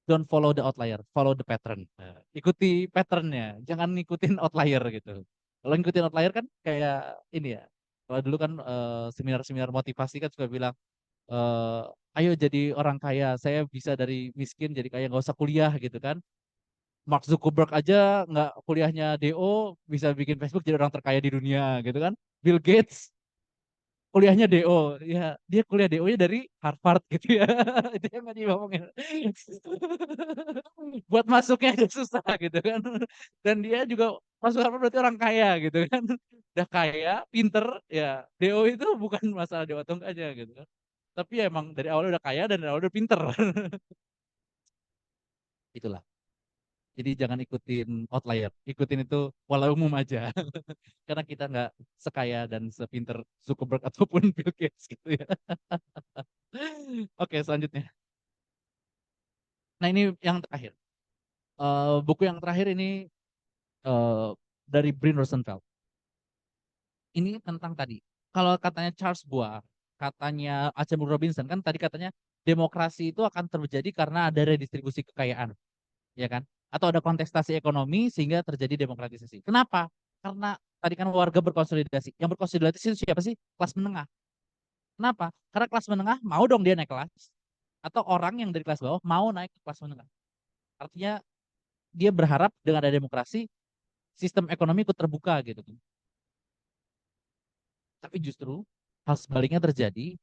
don't follow the outlier, follow the pattern. Nah, ikuti patternnya, jangan ngikutin outlier gitu. Kalau ngikutin outlier kan kayak ini ya. Kalau dulu kan seminar-seminar motivasi kan suka bilang, ayo jadi orang kaya, saya bisa dari miskin jadi kaya nggak usah kuliah gitu kan. Mark Zuckerberg aja nggak kuliahnya DO bisa bikin Facebook jadi orang terkaya di dunia gitu kan. Bill Gates kuliahnya DO, ya dia kuliah DO-nya dari Harvard gitu ya. Itu yang nggak ngomongin. Buat masuknya aja susah gitu kan. Dan dia juga masuk Harvard berarti orang kaya gitu kan. Udah kaya, pinter, ya DO itu bukan masalah DO atau enggaknya gitu kan. Tapi ya emang dari awal udah kaya dan dari awal udah pinter. Itulah. Jadi jangan ikutin outlier, ikutin itu walau umum aja. Karena kita nggak sekaya dan sepinter Zuckerberg ataupun Bill Gates gitu ya. Oke, selanjutnya. Nah, ini yang terakhir. Buku yang terakhir ini eh, dari Brian Rosenfeld. Ini tentang tadi. Kalau katanya Charles Bois, katanya Acemur Robinson, kan tadi katanya demokrasi itu akan terjadi karena ada redistribusi kekayaan, ya kan? Atau ada kontestasi ekonomi sehingga terjadi demokratisasi. Kenapa? Karena tadi kan warga berkonsolidasi. Yang berkonsolidasi itu siapa sih? Kelas menengah. Kenapa? Karena kelas menengah mau dong dia naik kelas. Atau orang yang dari kelas bawah mau naik ke kelas menengah. Artinya dia berharap dengan ada demokrasi, sistem ekonomi ikut terbuka gitu. Tapi justru hal sebaliknya terjadi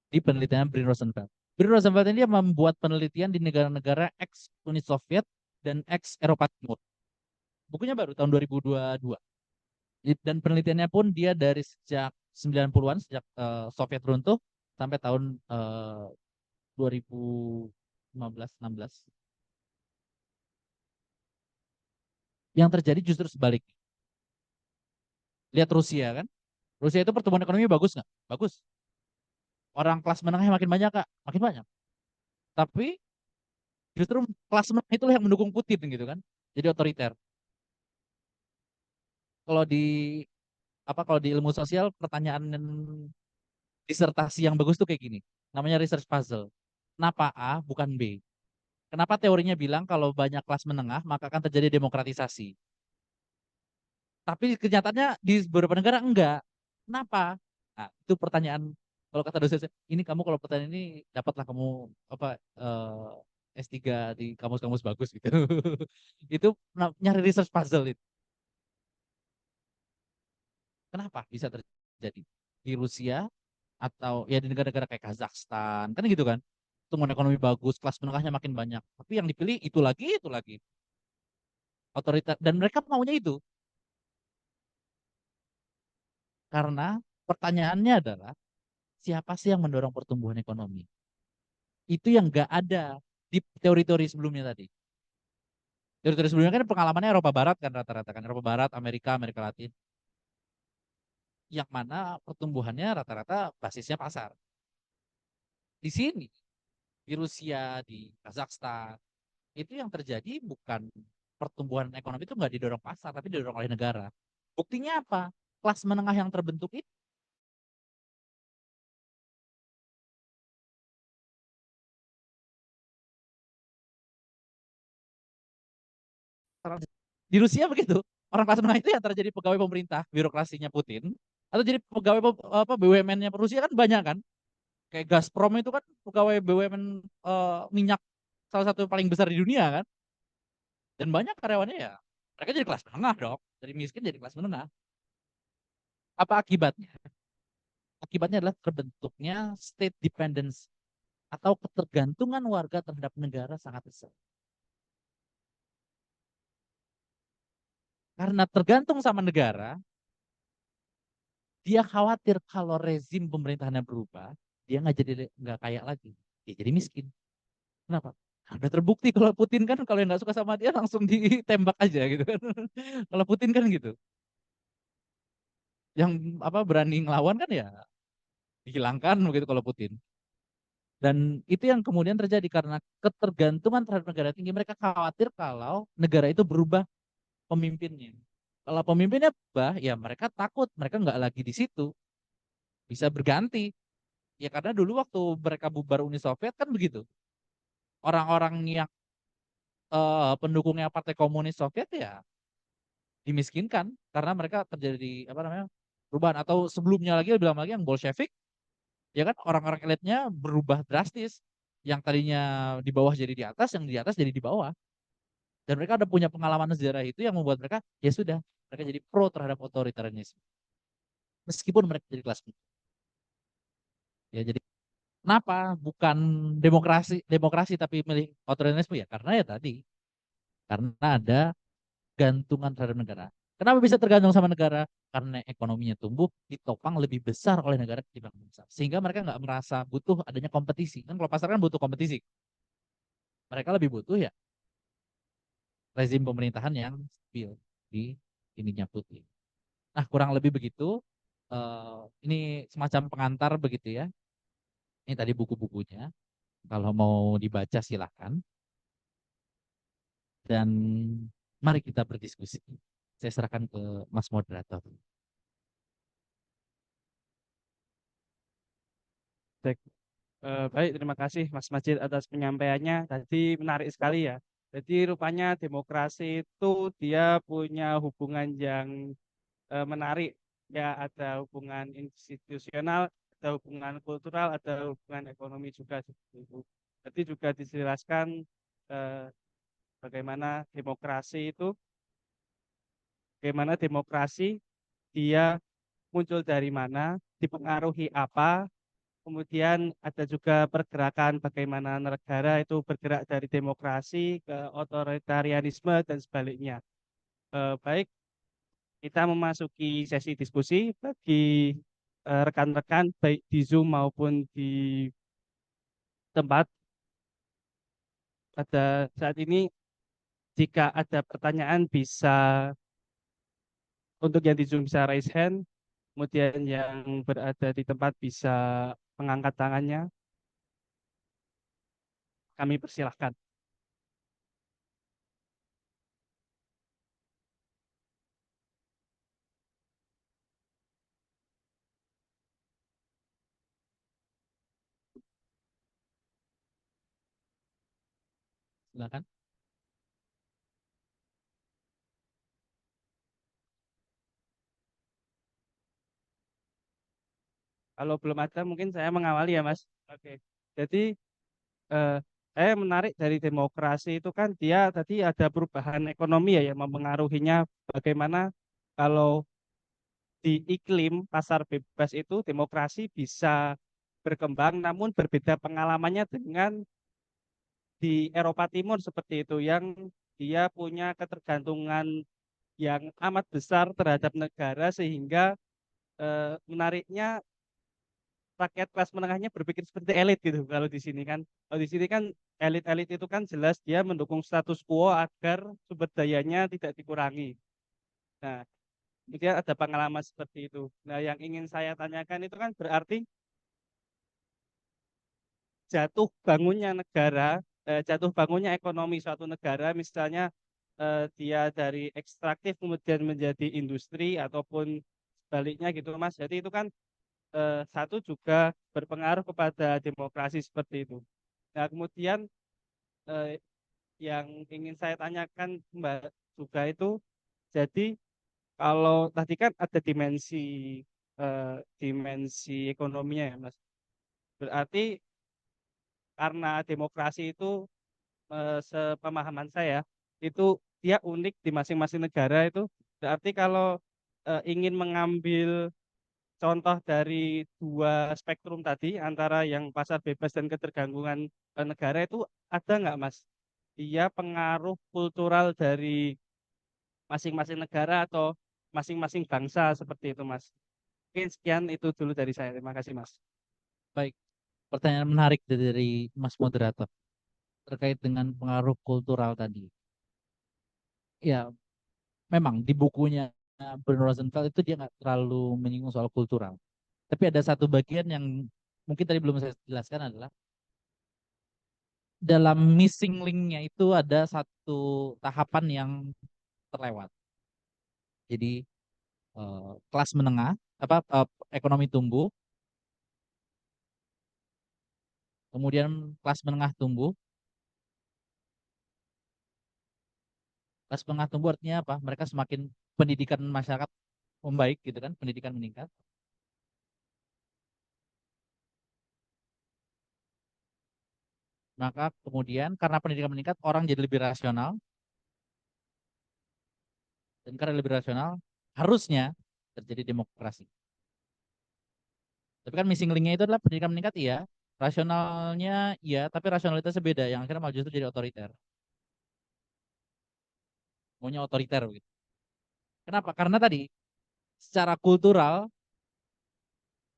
di penelitian Brian Rosenfeld. Brian Rosenfeld ini dia membuat penelitian di negara-negara ex-Uni Soviet dan ex-Eropa Timur. Bukunya baru tahun 2022. Dan penelitiannya pun dia dari sejak 90-an, sejak Soviet runtuh sampai tahun 2015-16. Yang terjadi justru sebaliknya. Lihat Rusia kan. Rusia itu pertumbuhan ekonomi bagus nggak? Bagus. Orang kelas menengahnya makin banyak kak, makin banyak. Tapi justru kelas menengah itulah yang mendukung Putin gitu kan. Jadi otoriter. Kalau di kalau di ilmu sosial pertanyaan disertasi yang bagus tuh kayak gini. Namanya research puzzle. Kenapa A bukan B? Kenapa teorinya bilang kalau banyak kelas menengah maka akan terjadi demokratisasi? Tapi kenyataannya di beberapa negara enggak. Kenapa? Nah, itu pertanyaan kalau kata dosen saya, ini kamu kalau pertanyaan ini dapatlah kamu apa S3 di kamus-kamus bagus gitu. Itu nyari research puzzle itu. Kenapa bisa terjadi di Rusia atau ya di negara-negara kayak Kazakhstan kan gitu kan? Pertumbuhan ekonomi bagus, kelas menengahnya makin banyak. Tapi yang dipilih itu lagi otoriter dan mereka maunya itu karena pertanyaannya adalah siapa sih yang mendorong pertumbuhan ekonomi? Itu yang nggak ada di teori-teori sebelumnya tadi. Teori-teori sebelumnya kan pengalamannya Eropa Barat kan rata-rata kan Eropa Barat, Amerika, Amerika Latin, yang mana pertumbuhannya rata-rata basisnya pasar. Di sini, di Rusia, di Kazakhstan, itu yang terjadi bukan pertumbuhan ekonomi itu nggak didorong pasar, tapi didorong oleh negara. Buktinya apa? Kelas menengah yang terbentuk itu di Rusia begitu. Orang kelas menengah itu yang terjadi pegawai pemerintah, birokrasinya Putin, atau jadi pegawai apa BUMN-nya Rusia kan banyak kan? Kayak Gazprom itu kan pegawai BUMN minyak salah satu paling besar di dunia kan. Dan banyak karyawannya ya mereka jadi kelas menengah dong. Dari miskin jadi kelas menengah. Apa akibatnya? Akibatnya adalah terbentuknya state dependence atau ketergantungan warga terhadap negara sangat besar. Karena tergantung sama negara, dia khawatir kalau rezim pemerintahannya berubah, dia nggak kaya lagi, dia jadi miskin. Kenapa? Udah terbukti kalau Putin kan kalau yang nggak suka sama dia langsung ditembak aja gitu kan. Kalau Putin kan gitu, yang apa berani ngelawan kan ya dihilangkan begitu kalau Putin. Dan itu yang kemudian terjadi karena ketergantungan terhadap negara tinggi. Mereka khawatir kalau negara itu berubah pemimpinnya. Kalau pemimpinnya berubah, ya mereka takut mereka nggak lagi di situ, bisa berganti. Ya karena dulu waktu mereka bubar Uni Soviet kan begitu. Orang-orang yang pendukungnya Partai Komunis Soviet ya dimiskinkan karena mereka terjadi apa namanya perubahan atau sebelumnya lagi bilang lagi yang Bolshevik ya kan orang-orang elitnya berubah drastis yang tadinya di bawah jadi di atas yang di atas jadi di bawah dan mereka ada punya pengalaman sejarah itu yang membuat mereka ya sudah mereka jadi pro terhadap otoritarianisme meskipun mereka jadi kelas menengah. Ya, jadi kenapa bukan demokrasi demokrasi tapi milih otoritarisme ya? Karena ya tadi, karena ada gantungan terhadap negara. Kenapa bisa tergantung sama negara? Karena ekonominya tumbuh ditopang lebih besar oleh negara ketimbang bangsa. Sehingga mereka nggak merasa butuh adanya kompetisi. Kan kalau pasar kan butuh kompetisi. Mereka lebih butuh ya rezim pemerintahan yang stabil di ininya putih. Nah, kurang lebih begitu. Ini semacam pengantar begitu ya. Ini tadi buku-bukunya. Kalau mau dibaca silahkan. Dan mari kita berdiskusi. Saya serahkan ke Mas Moderator. Baik, baik, terima kasih Mas Majid atas penyampaiannya. Tadi menarik sekali ya. Jadi rupanya demokrasi itu dia punya hubungan yang menarik. Ya, ada hubungan institusional, ada hubungan kultural, ada hubungan ekonomi juga seperti itu. Jadi juga dijelaskan eh, bagaimana demokrasi itu, bagaimana demokrasi dia muncul dari mana, dipengaruhi apa, kemudian ada juga pergerakan bagaimana negara itu bergerak dari demokrasi ke otoritarianisme dan sebaliknya. Baik, kita memasuki sesi diskusi bagi rekan-rekan baik di Zoom maupun di tempat pada saat ini. Jika ada pertanyaan bisa untuk yang di Zoom bisa raise hand, kemudian yang berada di tempat bisa mengangkat tangannya. Kami persilahkan. Silakan. Kalau belum ada mungkin saya mengawali ya Mas. Oke. Jadi eh, saya menarik dari demokrasi itu kan dia tadi ada perubahan ekonomi ya yang mempengaruhinya bagaimana kalau di iklim pasar bebas itu demokrasi bisa berkembang namun berbeda pengalamannya dengan di Eropa Timur seperti itu yang dia punya ketergantungan yang amat besar terhadap negara sehingga menariknya rakyat kelas menengahnya berpikir seperti elit gitu kalau di sini kan. Kalau di sini kan elit-elit itu kan jelas dia mendukung status quo agar sumber dayanya tidak dikurangi. Nah, kemudian ada pengalaman seperti itu. Nah, yang ingin saya tanyakan itu kan berarti jatuh bangunnya negara, jatuh bangunnya ekonomi suatu negara, misalnya dia dari ekstraktif kemudian menjadi industri ataupun sebaliknya gitu Mas. Jadi itu kan satu juga berpengaruh kepada demokrasi seperti itu. Nah, kemudian eh, yang ingin saya tanyakan Mbak juga itu, jadi kalau tadi kan ada dimensi ekonominya ya Mas. Berarti karena demokrasi itu sepemahaman saya itu dia unik di masing-masing negara itu. Berarti kalau ingin mengambil contoh dari dua spektrum tadi antara yang pasar bebas dan ketergantungan negara itu ada nggak Mas? Dia pengaruh kultural dari masing-masing negara atau masing-masing bangsa seperti itu Mas. Mungkin sekian itu dulu dari saya. Terima kasih Mas. Baik, pertanyaan menarik dari Mas Moderator terkait dengan pengaruh kultural tadi. Ya, memang di bukunya Bruno Rosenfeld itu dia nggak terlalu menyinggung soal kultural. Tapi ada satu bagian yang mungkin tadi belum saya jelaskan adalah dalam missing link-nya itu ada satu tahapan yang terlewat. Jadi kelas menengah, ekonomi tumbuh, kemudian kelas menengah tumbuh. Kelas menengah tumbuh artinya apa? Mereka semakin pendidikan masyarakat membaik gitu kan, pendidikan meningkat. Maka kemudian karena pendidikan meningkat, orang jadi lebih rasional, dan karena lebih rasional, harusnya terjadi demokrasi. Tapi kan missing link-nya itu adalah pendidikan meningkat iya, rasionalnya iya, tapi rasionalitasnya beda yang akhirnya malah justru jadi otoriter. Maunya otoriter gitu. Kenapa? Karena tadi secara kultural,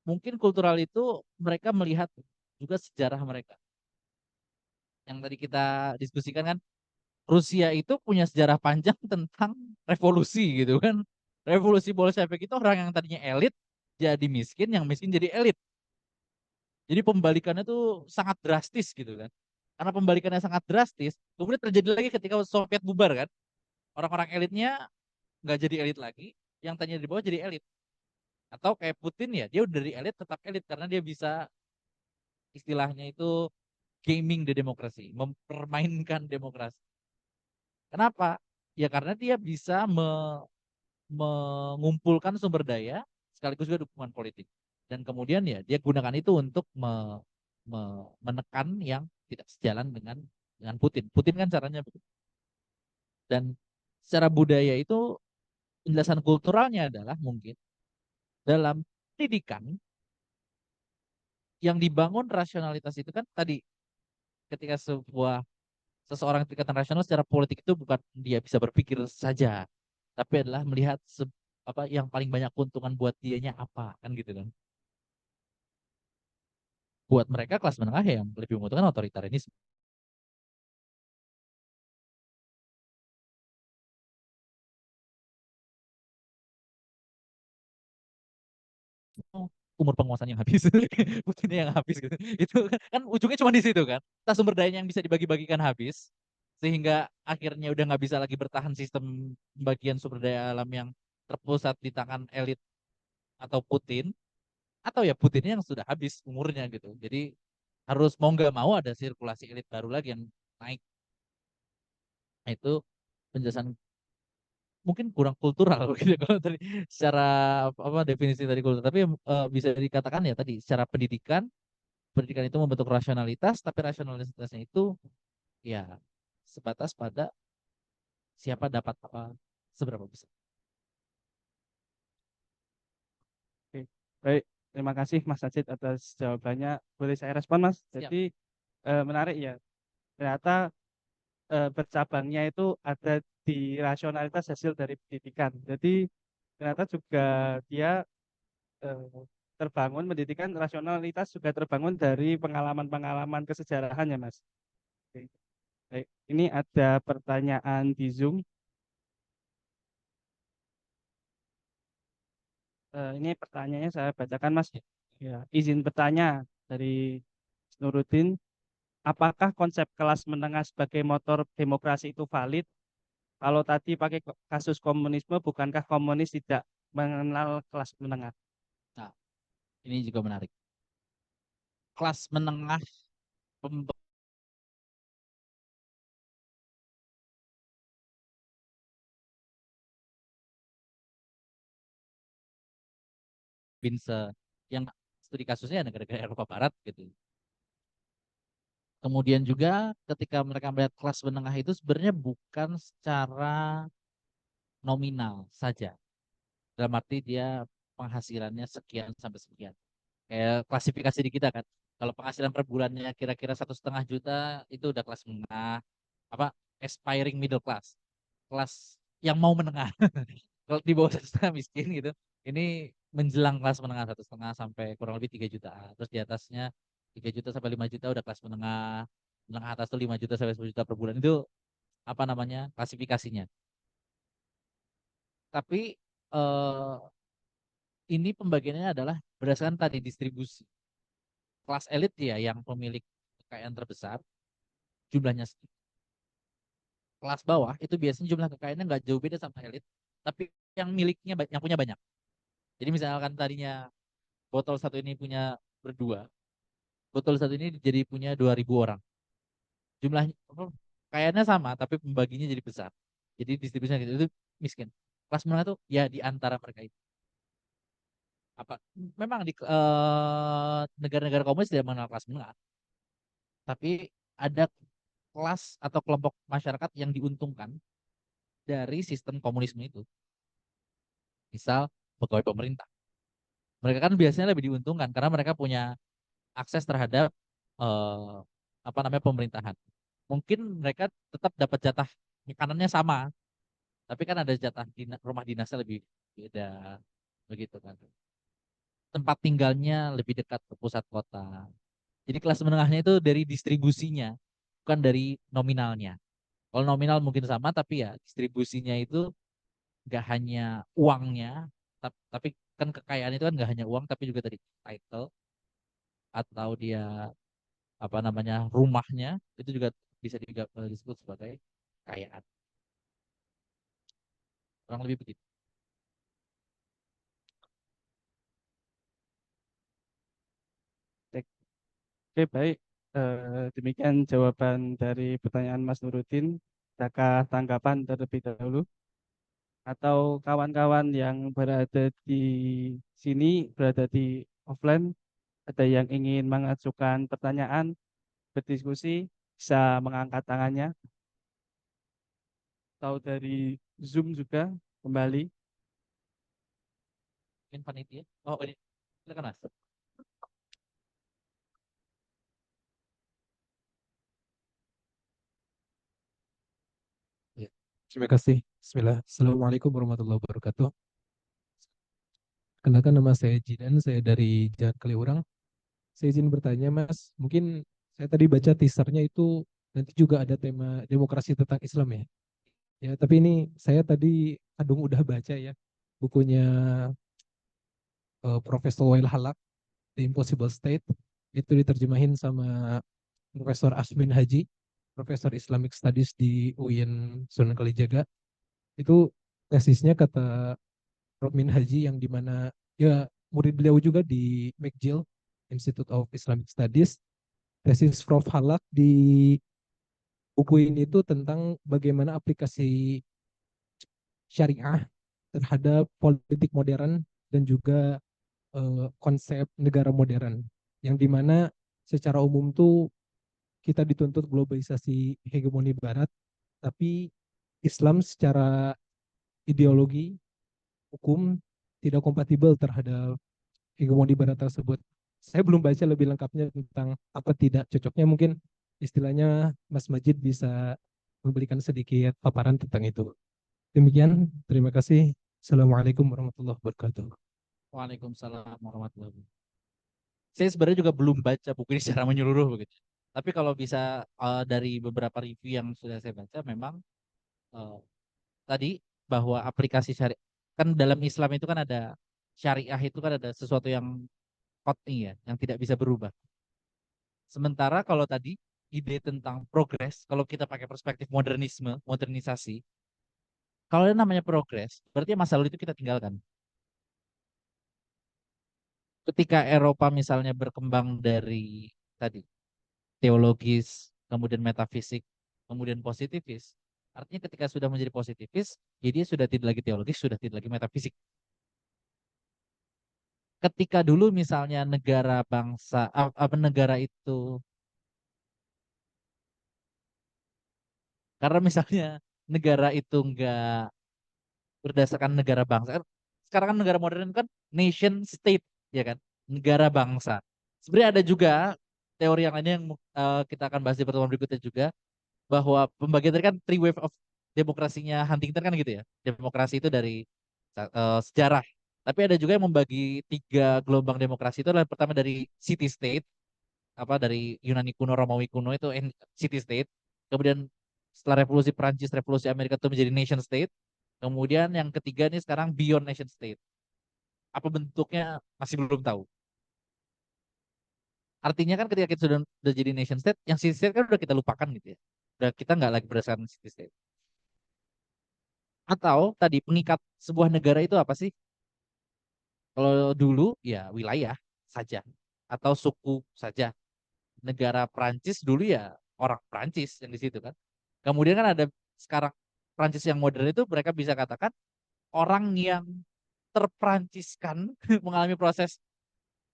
mungkin kultural itu mereka melihat juga sejarah mereka. Yang tadi kita diskusikan kan, Rusia itu punya sejarah panjang tentang revolusi gitu kan. Revolusi Bolshevik itu orang yang tadinya elit jadi miskin, yang miskin jadi elit. Jadi pembalikannya tuh sangat drastis gitu kan. Karena pembalikannya sangat drastis, kemudian terjadi lagi ketika Soviet bubar kan. Orang-orang elitnya nggak jadi elit lagi, yang tadinya di bawah jadi elit. Atau kayak Putin ya, dia udah dari elit tetap elit karena dia bisa istilahnya itu gaming the demokrasi, mempermainkan demokrasi. Kenapa? Ya karena dia bisa mengumpulkan sumber daya sekaligus juga dukungan politik. Dan kemudian ya dia gunakan itu untuk menekan yang tidak sejalan dengan Putin. Putin kan caranya begitu. Dan secara budaya itu penjelasan kulturalnya adalah mungkin dalam pendidikan yang dibangun rasionalitas itu kan tadi ketika seseorang tingkatan rasional secara politik itu bukan dia bisa berpikir saja, tapi adalah melihat apa yang paling banyak keuntungan buat dianya apa kan gitu kan. Buat mereka kelas menengah yang lebih membutuhkan otoritarianisme. Oh, umur penguasaan yang habis, Putinnya yang habis gitu. Itu kan ujungnya cuma di situ kan. Tas sumber dayanya yang bisa dibagi-bagikan habis, sehingga akhirnya udah nggak bisa lagi bertahan sistem bagian sumber daya alam yang terpusat di tangan elit atau Putin, atau ya Putinnya yang sudah habis umurnya gitu. Jadi harus mau nggak mau ada sirkulasi elit baru lagi yang naik. Nah, itu penjelasan mungkin kurang kultural gitu kalau tadi secara apa definisi tadi kultur, tapi bisa dikatakan ya tadi secara pendidikan, pendidikan itu membentuk rasionalitas, tapi rasionalitasnya itu ya sebatas pada siapa dapat apa seberapa besar. Oke. Baik, terima kasih Mas Sajid atas jawabannya. Boleh saya respon Mas? Siap. Jadi menarik ya. Ternyata bercabangnya itu ada di rasionalitas hasil dari pendidikan. Jadi ternyata juga dia eh, terbangun pendidikan rasionalitas juga terbangun dari pengalaman-pengalaman kesejarahannya Mas. Oke. Baik, ini ada pertanyaan di Zoom. Ini pertanyaannya saya bacakan Mas. Ya, izin bertanya dari Nuruddin, apakah konsep kelas menengah sebagai motor demokrasi itu valid? Kalau tadi pakai kasus komunisme, bukankah komunis tidak mengenal kelas menengah? Nah, ini juga menarik. Kelas menengah pembinse yang studi kasusnya negara-negara Eropa Barat gitu. Kemudian juga ketika mereka melihat kelas menengah itu sebenarnya bukan secara nominal saja. Dalam arti dia penghasilannya sekian sampai sekian. Kayak klasifikasi di kita kan. Kalau penghasilan per bulannya kira-kira 1,5 juta itu udah kelas menengah. Apa aspiring middle class, kelas yang mau menengah. Kalau di bawah 1,5 miskin gitu, ini menjelang kelas menengah 1,5 sampai kurang lebih 3 juta. Terus di atasnya 3 juta sampai 5 juta udah kelas menengah. Menengah atas tuh 5 juta sampai 10 juta per bulan itu apa namanya klasifikasinya. Tapi eh, ini pembagiannya adalah berdasarkan tadi distribusi. Kelas elit ya yang pemilik kekayaan terbesar jumlahnya sedikit. Kelas bawah itu biasanya jumlah kekayaannya nggak jauh beda sama elit, tapi yang miliknya yang punya banyak. Jadi misalkan tadinya botol satu ini punya berdua, botol satu ini jadi punya 2.000 orang. Jumlahnya kekayaannya sama, tapi pembaginya jadi besar. Jadi distribusinya gitu itu miskin. Kelas menengah tuh ya di antara mereka itu. Apa memang di negara-negara komunis tidak mengenal kelas menengah, tapi ada kelas atau kelompok masyarakat yang diuntungkan dari sistem komunisme itu. Misal pegawai pemerintah. Mereka kan biasanya lebih diuntungkan karena mereka punya akses terhadap eh, apa namanya pemerintahan. Mungkin mereka tetap dapat jatah makanannya sama, tapi kan ada jatah rumah dinasnya lebih beda begitu kan. Tempat tinggalnya lebih dekat ke pusat kota. Jadi kelas menengahnya itu dari distribusinya, bukan dari nominalnya. Kalau nominal mungkin sama, tapi ya distribusinya itu nggak hanya uangnya, tapi kan kekayaan itu kan nggak hanya uang, tapi juga tadi title atau dia apa namanya rumahnya itu juga bisa disebut sebagai kekayaan. Kurang lebih begitu. Oke, baik. Demikian jawaban dari pertanyaan Mas Nuruddin. Adakah tanggapan terlebih dahulu? Atau kawan-kawan yang berada di sini, berada di offline, ada yang ingin mengajukan pertanyaan, berdiskusi, bisa mengangkat tangannya. Atau dari Zoom juga kembali. Mungkin panitia. Oh, ini silakan Mas. Ya. Terima kasih. Bismillah. Assalamualaikum warahmatullahi wabarakatuh. Kenalkan nama saya Jidan, saya dari Jalan Kaliurang. Saya izin bertanya, Mas. Mungkin saya tadi baca teasernya itu nanti juga ada tema demokrasi tentang Islam ya. Ya, tapi ini saya tadi kadung udah baca ya bukunya Profesor Wael Halak, The Impossible State. Itu diterjemahin sama Profesor Asmin Haji, Profesor Islamic Studies di UIN Sunan Kalijaga. Itu tesisnya kata Romin Haji yang dimana ya murid beliau juga di McGill Institute of Islamic Studies. Tesis Prof Halak di buku ini itu tentang bagaimana aplikasi syariah terhadap politik modern dan juga konsep negara modern yang dimana secara umum tuh kita dituntut globalisasi hegemoni barat, tapi Islam secara ideologi hukum tidak kompatibel terhadap hegemoni barat tersebut. Saya belum baca lebih lengkapnya tentang apa tidak cocoknya. Mungkin istilahnya Mas Majid bisa memberikan sedikit paparan tentang itu. Demikian, terima kasih. Assalamualaikum warahmatullahi wabarakatuh. Waalaikumsalam warahmatullahi wabarakatuh. Saya sebenarnya juga belum baca buku ini secara menyeluruh begitu. Tapi kalau bisa dari beberapa review yang sudah saya baca, memang eh, tadi bahwa aplikasi syariah kan dalam Islam itu kan ada syariah itu kan ada sesuatu yang qat'i ya, yang tidak bisa berubah. Sementara kalau tadi ide tentang progres, kalau kita pakai perspektif modernisme, modernisasi, kalau yang namanya progres, berarti masa lalu itu kita tinggalkan. Ketika Eropa misalnya berkembang dari tadi teologis, kemudian metafisik, kemudian positivis, artinya ketika sudah menjadi positivis, ya dia sudah tidak lagi teologis, sudah tidak lagi metafisik. Ketika dulu misalnya negara bangsa, apa negara itu, karena misalnya negara itu enggak berdasarkan negara bangsa. Sekarang kan negara modern kan nation state, ya kan, negara bangsa. Sebenarnya ada juga teori yang lainnya yang kita akan bahas di pertemuan berikutnya juga, bahwa pembagian tadi kan three wave of demokrasinya Huntington kan gitu ya. Demokrasi itu dari sejarah. Tapi ada juga yang membagi tiga gelombang demokrasi itu adalah pertama dari city state, apa dari Yunani kuno, Romawi kuno itu city state. Kemudian setelah revolusi Prancis, revolusi Amerika itu menjadi nation state. Kemudian yang ketiga nih sekarang beyond nation state. Apa bentuknya masih belum tahu. Artinya kan ketika kita sudah jadi nation state, yang city state kan udah kita lupakan gitu ya. Udah kita nggak lagi berdasarkan city state. Atau tadi pengikat sebuah negara itu apa sih? Kalau dulu ya wilayah saja atau suku saja. Negara Prancis dulu ya orang Prancis yang di situ kan. Kemudian kan ada sekarang Prancis yang modern itu mereka bisa katakan orang yang terpranciskan mengalami proses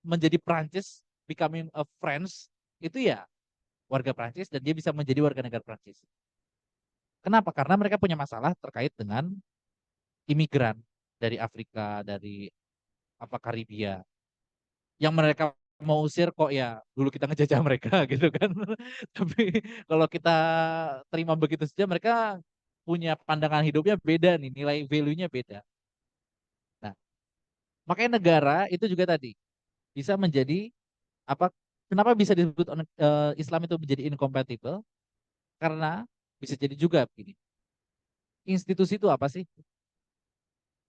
menjadi Prancis, becoming a French, itu ya warga Prancis dan dia bisa menjadi warga negara Prancis. Kenapa? Karena mereka punya masalah terkait dengan imigran dari Afrika, dari apa Karibia. yang mereka mau usir kok ya dulu kita ngejajah mereka gitu kan. Tapi kalau kita terima begitu saja, mereka punya pandangan hidupnya beda nih, nilai value-nya beda. Nah, makanya negara itu juga tadi bisa menjadi apa? Kenapa bisa disebut Islam itu menjadi incompatible? Karena bisa jadi juga begini. Institusi itu apa sih?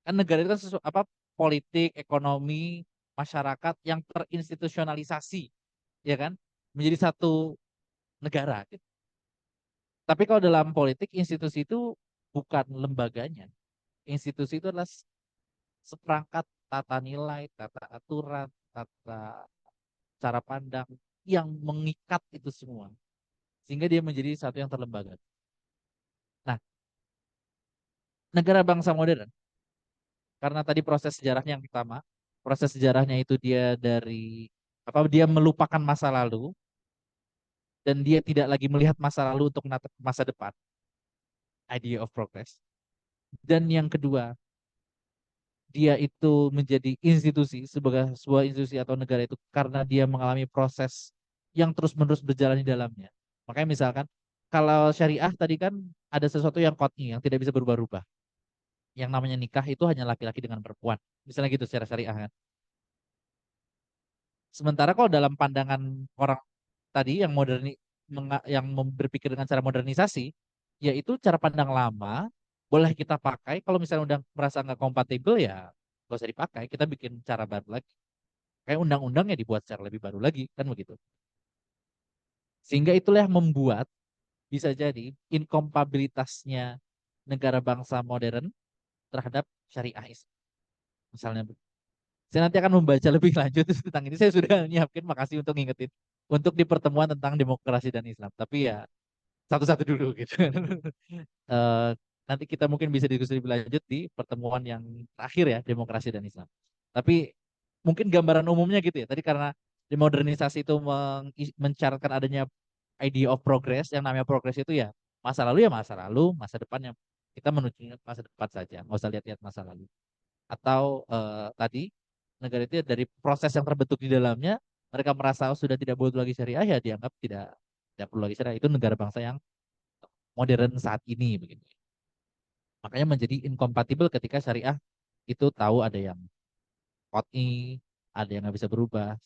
Kan negara itu kan apa? Politik, ekonomi, masyarakat yang terinstitusionalisasi, ya kan? Menjadi satu negara gitu. Tapi kalau dalam politik, institusi itu bukan lembaganya. Institusi itu adalah seperangkat tata nilai, tata aturan, tata cara pandang yang mengikat itu semua. Sehingga dia menjadi satu yang terlembaga. Nah, negara bangsa modern, karena tadi proses sejarahnya yang pertama, proses sejarahnya itu dia dari apa, dia melupakan masa lalu dan dia tidak lagi melihat masa lalu untuk menatap masa depan, idea of progress. Dan yang kedua, dia itu menjadi institusi sebagai sebuah institusi atau negara itu karena dia mengalami proses yang terus-menerus berjalan di dalamnya. Makanya misalkan kalau syariah tadi kan ada sesuatu yang qat'i yang tidak bisa berubah-ubah. Yang namanya nikah itu hanya laki-laki dengan perempuan. Misalnya gitu secara syariah kan. Sementara kalau dalam pandangan orang tadi yang berpikir dengan cara modernisasi, yaitu cara pandang lama boleh kita pakai. Kalau misalnya udah merasa nggak kompatibel ya nggak usah dipakai. Kita bikin cara baru lagi. Kayak undang-undangnya dibuat secara lebih baru lagi kan begitu. Sehingga itulah yang membuat bisa jadi inkompatibilitasnya negara bangsa modern terhadap syariah Islam. Misalnya saya nanti akan membaca lebih lanjut tentang ini. Saya sudah nyiapin, makasih untuk ngingetin. Untuk di pertemuan tentang demokrasi dan Islam. Tapi ya satu-satu dulu gitu. Eh, Nanti kita mungkin bisa diskusi lebih lanjut di pertemuan yang terakhir ya, demokrasi dan Islam. Tapi mungkin gambaran umumnya gitu ya. Tadi karena demodernisasi itu mencaratkan adanya idea of progress, yang namanya progress itu ya masa lalu, masa depan yang kita menuju masa depan saja, nggak usah lihat-lihat masa lalu. Atau tadi negara itu dari proses yang terbentuk di dalamnya, mereka merasa sudah tidak butuh lagi syariah ya dianggap tidak perlu lagi syariah. Itu negara bangsa yang modern saat ini begitu. Makanya menjadi inkompatibel ketika syariah itu tahu ada yang qat'i, ada yang nggak bisa berubah.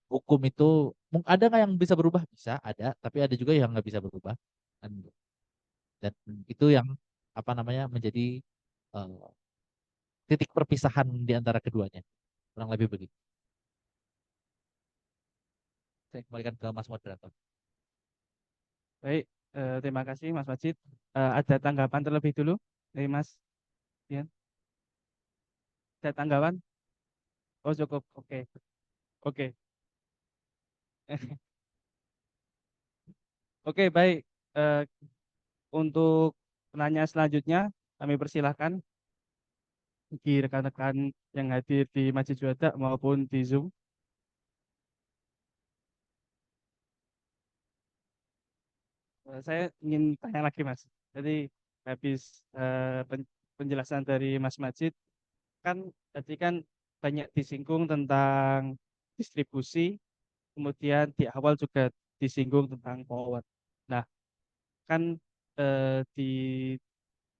Hukum itu ada nggak yang bisa berubah? Bisa, ada, tapi ada juga yang nggak bisa berubah. Dan itu yang apa namanya menjadi eh, titik perpisahan di antara keduanya. Kurang lebih begitu. Saya kembalikan ke Mas Moderator. Baik, terima kasih Mas Majid. Ada tanggapan terlebih dulu dari Mas Dian? Ada tanggapan? Oh cukup, oke, oke, oke baik. Eh, untuk penanya selanjutnya kami persilahkan bagi rekan-rekan yang hadir di Masjid Juanda maupun di Zoom. Saya ingin tanya lagi Mas. Jadi habis penjelasan dari Mas Majid kan tadi kan banyak disinggung tentang distribusi, kemudian di awal juga disinggung tentang power. Nah, kan di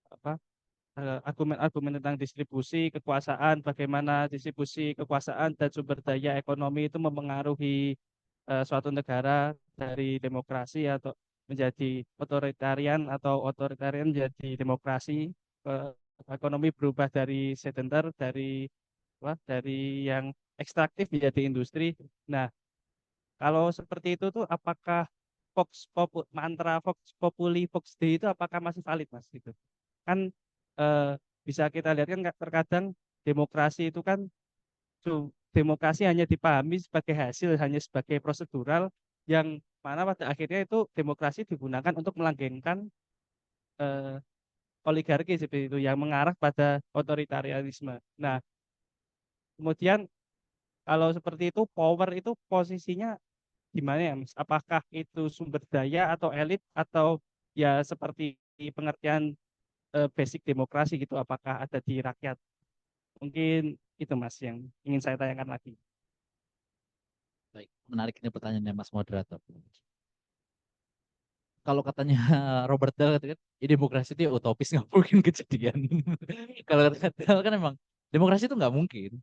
apa argumen-argumen tentang distribusi kekuasaan, bagaimana distribusi kekuasaan dan sumber daya ekonomi itu mempengaruhi suatu negara dari demokrasi atau menjadi otoritarian atau otoritarian menjadi demokrasi, ekonomi berubah dari sedenter, dari yang ekstraktif menjadi industri. Nah, kalau seperti itu tuh apakah mantra Vox Populi Vox Dei itu apakah masih valid Mas gitu? Kan eh, bisa kita lihat kan terkadang demokrasi itu kan demokrasi hanya dipahami sebagai hasil, hanya sebagai prosedural yang mana pada akhirnya itu demokrasi digunakan untuk melanggengkan eh, oligarki seperti itu yang mengarah pada otoritarianisme. Nah, kemudian kalau seperti itu power itu posisinya gimana ya Mas? Apakah itu sumber daya atau elit atau ya seperti pengertian basic demokrasi gitu, apakah ada di rakyat? Mungkin itu Mas yang ingin saya tanyakan lagi. Baik, menarik ini pertanyaannya Mas Moderator. Kalau katanya Robert Dahl gitu kan, ya demokrasi itu ya utopis nggak mungkin kejadian. Kalau kata Dahl kan emang demokrasi itu nggak mungkin,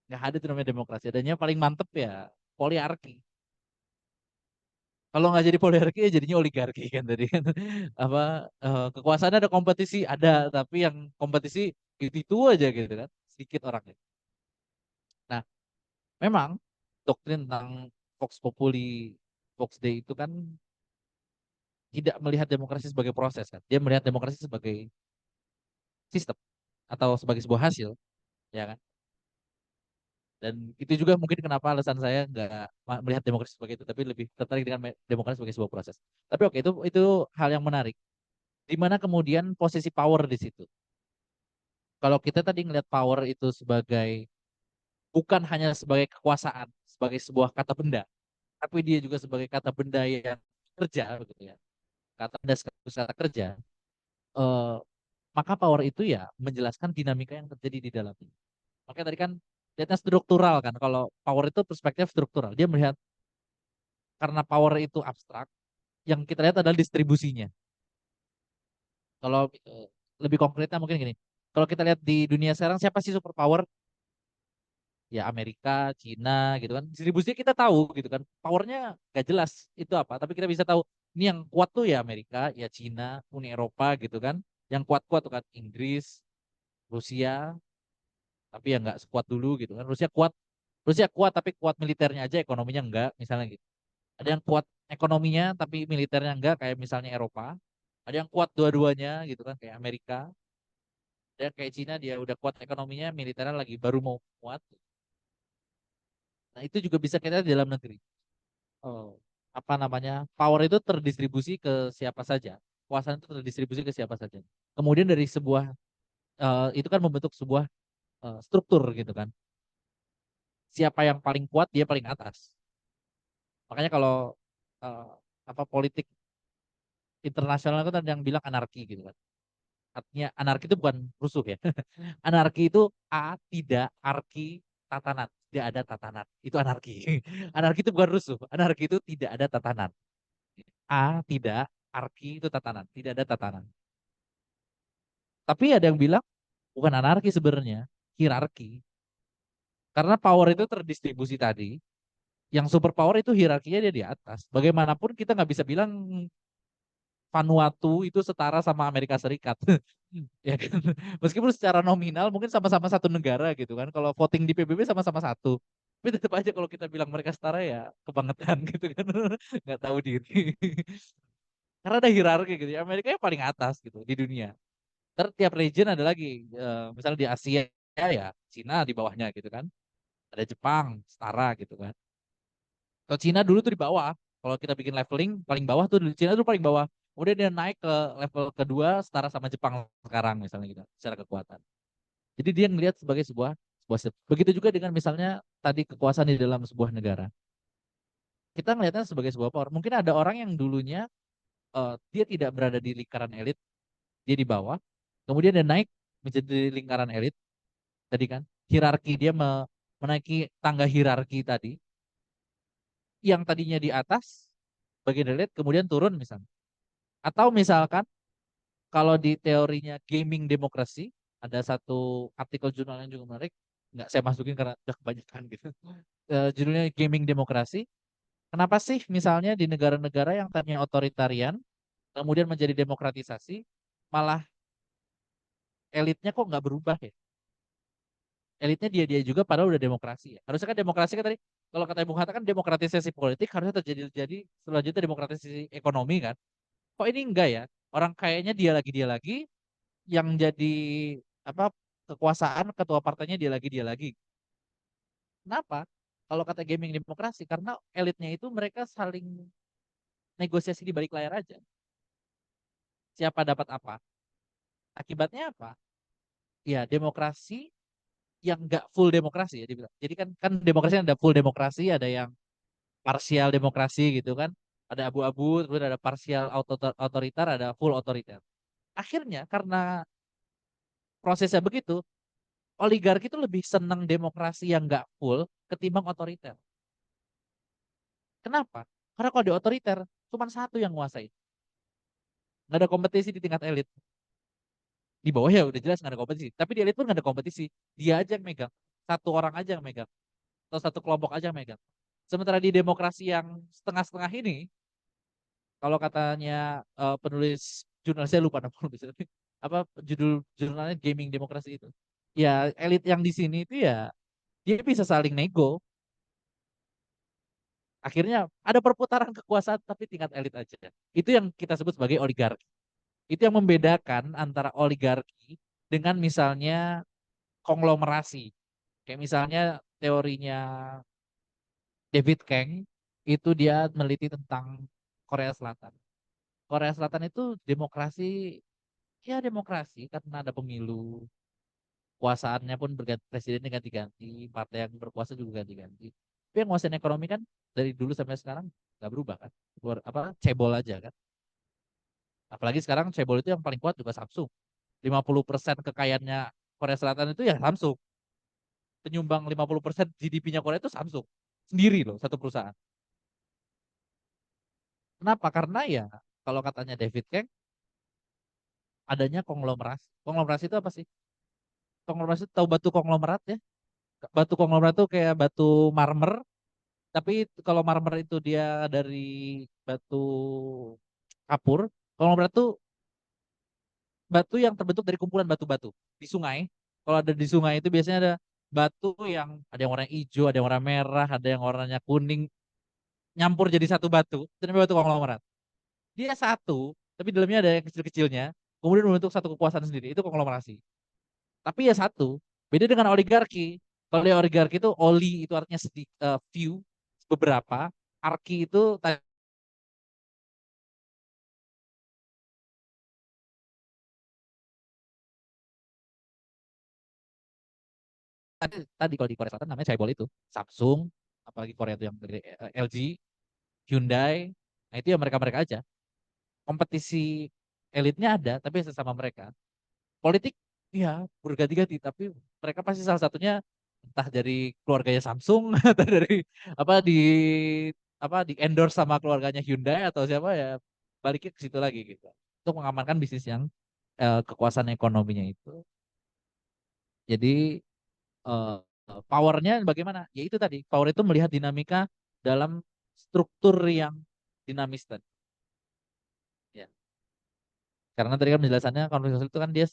nggak ada itu namanya demokrasi. Adanya paling mantep ya poliarki. Kalau nggak jadi poliarki ya jadinya oligarki kan tadi kan. Apa kekuasaan ada kompetisi ada, tapi yang kompetisi itu aja gitu kan, sedikit orangnya. Nah, memang doktrin tentang Vox Populi, Vox Dei itu kan tidak melihat demokrasi sebagai proses kan. Dia melihat demokrasi sebagai sistem atau sebagai sebuah hasil, ya kan? Dan itu juga mungkin kenapa alasan saya nggak melihat demokrasi sebagai itu, tapi lebih tertarik dengan demokrasi sebagai sebuah proses. Tapi oke, itu hal yang menarik. Di mana kemudian posisi power di situ. Kalau kita tadi ngelihat power itu sebagai bukan hanya sebagai kekuasaan, sebagai sebuah kata benda, tapi dia juga sebagai kata benda yang kerja, begitu ya. Kata benda sekaligus kata kerja. eh, maka power itu ya menjelaskan dinamika yang terjadi di dalamnya. Makanya tadi kan lihatnya struktural kan. Kalau power itu perspektif struktural. Dia melihat karena power itu abstrak, yang kita lihat adalah distribusinya. Kalau lebih konkretnya mungkin gini. Kalau kita lihat di dunia sekarang siapa sih superpower? Ya Amerika, Cina gitu kan. Distribusinya kita tahu gitu kan. Powernya gak jelas itu apa. Tapi kita bisa tahu ini yang kuat tuh ya Amerika, ya Cina, Uni Eropa gitu kan. Yang kuat-kuat tuh kan Inggris, Rusia, tapi ya nggak sekuat dulu gitu kan. Rusia kuat tapi kuat militernya aja, ekonominya enggak, misalnya gitu. Ada yang kuat ekonominya tapi militernya enggak, kayak misalnya Eropa. Ada yang kuat dua-duanya gitu kan, kayak Amerika. Dan kayak Cina dia udah kuat ekonominya, militernya lagi baru mau kuat. Nah itu juga bisa kita lihat di dalam negeri. Oh, apa namanya? Power itu terdistribusi ke siapa saja. Kekuasaan itu terdistribusi ke siapa saja. Kemudian dari sebuah itu kan membentuk sebuah struktur gitu kan. Siapa yang paling kuat dia paling atas. Makanya kalau eh, apa politik internasional itu kan yang bilang anarki gitu kan. Artinya anarki itu bukan rusuh ya. Anarki itu A tidak arki tatanan. Tidak ada tatanan. Itu anarki. Anarki itu bukan rusuh. Anarki itu tidak ada tatanan. A tidak arki itu tatanan. Tidak ada tatanan. Tapi ada yang bilang bukan anarki sebenarnya. Hierarki. Karena power itu terdistribusi tadi. Yang super power itu hierarkinya dia di atas. Bagaimanapun kita nggak bisa bilang Vanuatu itu setara sama Amerika Serikat. Ya kan? Meskipun secara nominal mungkin sama-sama satu negara gitu kan. Kalau voting di PBB sama-sama satu. Tapi tetap aja kalau kita bilang mereka setara ya kebangetan gitu kan. Nggak tahu diri. Karena ada hierarki gitu ya. Amerika yang paling atas gitu di dunia. Terus tiap region ada lagi. Misalnya di Asia ya Cina di bawahnya gitu kan. Ada Jepang setara gitu kan. Kalau Cina dulu tuh di bawah. Kalau kita bikin leveling paling bawah tuh Cina tuh paling bawah. Kemudian dia naik ke level kedua setara sama Jepang sekarang misalnya gitu secara kekuatan. Jadi dia ngelihat sebagai sebuah begitu juga dengan misalnya tadi kekuasaan di dalam sebuah negara. Kita ngelihatnya sebagai sebuah power. Mungkin ada orang yang dulunya dia tidak berada di lingkaran elit, dia di bawah. Kemudian dia naik menjadi lingkaran elit tadi kan. Hierarki dia menaiki tangga hierarki tadi yang tadinya di atas bagian elit kemudian turun misalnya. Atau misalkan kalau di teorinya gaming demokrasi, ada satu artikel jurnal yang juga menarik, nggak saya masukin karena udah kebanyakan gitu. Judulnya Gaming Demokrasi. Kenapa sih misalnya di negara-negara yang tadinya otoritarian, kemudian menjadi demokratisasi, malah elitnya kok nggak berubah ya? Elitnya dia juga padahal udah demokrasi ya. Harusnya kan demokrasi kan tadi, kalau kata Bung Hatta kan demokratisasi politik harusnya terjadi selanjutnya demokratisasi ekonomi kan. Kok ini enggak ya? Orang kayaknya dia lagi, yang jadi apa kekuasaan ketua partainya dia lagi. Kenapa? Kalau kata gaming demokrasi karena elitnya itu mereka saling negosiasi di balik layar aja. Siapa dapat apa? Akibatnya apa? Ya demokrasi yang enggak full demokrasi ya dibilang. Jadi kan demokrasi ada full demokrasi, ada yang parsial demokrasi gitu kan. Ada abu-abu, terus ada parsial otoriter, ada full otoriter. Akhirnya karena prosesnya begitu, oligarki itu lebih senang demokrasi yang nggak full ketimbang otoriter. Kenapa? Karena kalau di otoriter cuma satu yang nguasai. Nggak ada kompetisi di tingkat elit. Di bawah ya udah jelas nggak ada kompetisi. Tapi di elit pun nggak ada kompetisi. Dia aja yang megang. Satu orang aja yang megang. Atau satu kelompok aja yang megang. Sementara di demokrasi yang setengah-setengah ini, kalau katanya penulis jurnal, saya lupa nama penulisnya, apa judul jurnalnya, Gaming Demokrasi itu. Ya elit yang di sini itu ya dia bisa saling nego. Akhirnya ada perputaran kekuasaan tapi tingkat elit aja. Itu yang kita sebut sebagai oligarki. Itu yang membedakan antara oligarki dengan misalnya konglomerasi. Kayak misalnya teorinya David Kang, itu dia meneliti tentang Korea Selatan. Korea Selatan itu demokrasi, ya demokrasi karena ada pemilu, kuasaannya pun berganti, presidennya ganti-ganti, partai yang berkuasa juga ganti-ganti. Tapi yang nguasain ekonomi kan dari dulu sampai sekarang nggak berubah kan, apa cebol aja kan. Apalagi sekarang cebol itu yang paling kuat juga Samsung. 50% kekayaannya Korea Selatan itu ya Samsung. Penyumbang 50% GDP-nya Korea itu Samsung. Sendiri loh, satu perusahaan. Kenapa? Karena ya kalau katanya David Kang, adanya konglomerasi. Konglomerasi itu apa sih? Konglomerasi itu, tahu batu konglomerat ya? Batu konglomerat itu kayak batu marmer, tapi kalau marmer itu dia dari batu kapur. Konglomerat itu batu yang terbentuk dari kumpulan batu-batu di sungai. Kalau ada di sungai itu biasanya ada batu yang ada yang warna hijau, ada yang warna merah, ada yang warnanya kuning, nyampur jadi satu batu. Itu namanya batu konglomerat. Dia satu, tapi di dalamnya ada yang kecil-kecilnya, kemudian membentuk satu kekuasaan sendiri. Itu konglomerasi. Tapi ya satu, beda dengan oligarki. Kalau di oligarki itu oli itu artinya few, beberapa. Arki itu tadi kalau di Korea Selatan namanya chaebol itu Samsung, apalagi Korea itu yang dari LG, Hyundai. Nah itu ya mereka-mereka aja. Kompetisi elitnya ada, tapi sesama mereka. Politik ya berganti-ganti, tapi mereka pasti salah satunya entah dari keluarganya Samsung atau dari apa di endorse sama keluarganya Hyundai atau siapa ya, baliknya ke situ lagi gitu untuk mengamankan bisnis yang kekuasaan ekonominya itu. Jadi eh, powernya bagaimana? Ya itu tadi, power itu melihat dinamika dalam struktur yang dinamis tadi. Ya. Karena tadi kan penjelasannya konflik sosial itu kan dia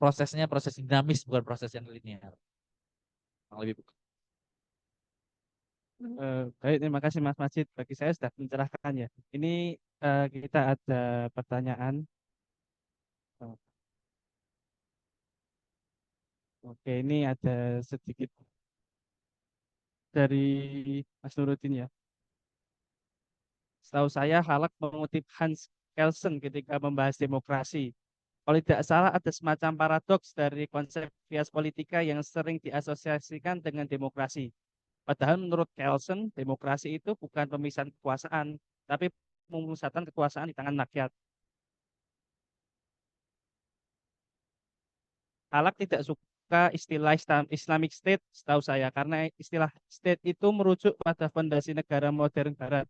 prosesnya proses dinamis bukan proses yang linear. Yang lebih Baik, terima kasih Mas Majid. Bagi saya sudah mencerahkan ya. Ini kita ada pertanyaan. Oh, oke, ini ada sedikit dari Mas Nuruddin ya. Setahu saya Halak mengutip Hans Kelsen ketika membahas demokrasi. Kalau tidak salah ada semacam paradoks dari konsep bias politika yang sering diasosiasikan dengan demokrasi. Padahal menurut Kelsen, demokrasi itu bukan pemisahan kekuasaan, tapi pemusatan kekuasaan di tangan rakyat. Halak tidak suka istilah Islamic State setahu saya, karena istilah state itu merujuk pada fondasi negara modern Barat.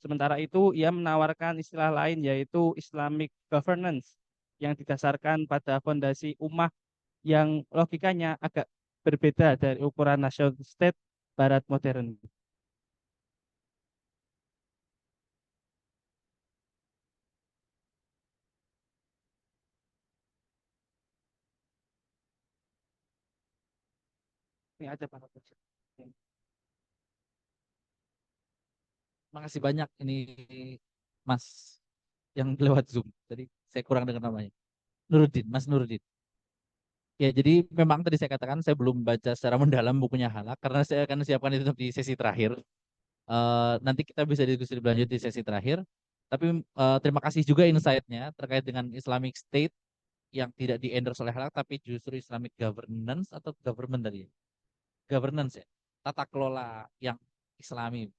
Sementara itu, ia menawarkan istilah lain yaitu Islamic governance yang didasarkan pada fondasi ummah yang logikanya agak berbeda dari ukuran national state Barat modern. Ini ada paradoks. makasih banyak ini Mas yang lewat Zoom. Jadi saya kurang dengar namanya. Nuruddin, Mas Nuruddin. Ya, jadi memang tadi saya katakan saya belum baca secara mendalam bukunya Halak karena saya akan siapkan itu di sesi terakhir. Nanti kita bisa diskusi lebih lanjut di sesi terakhir. Tapi terima kasih juga insight-nya terkait dengan Islamic State yang tidak di-endorse oleh Halak tapi justru Islamic governance atau government tadi. Governance ya. Tata kelola yang Islami.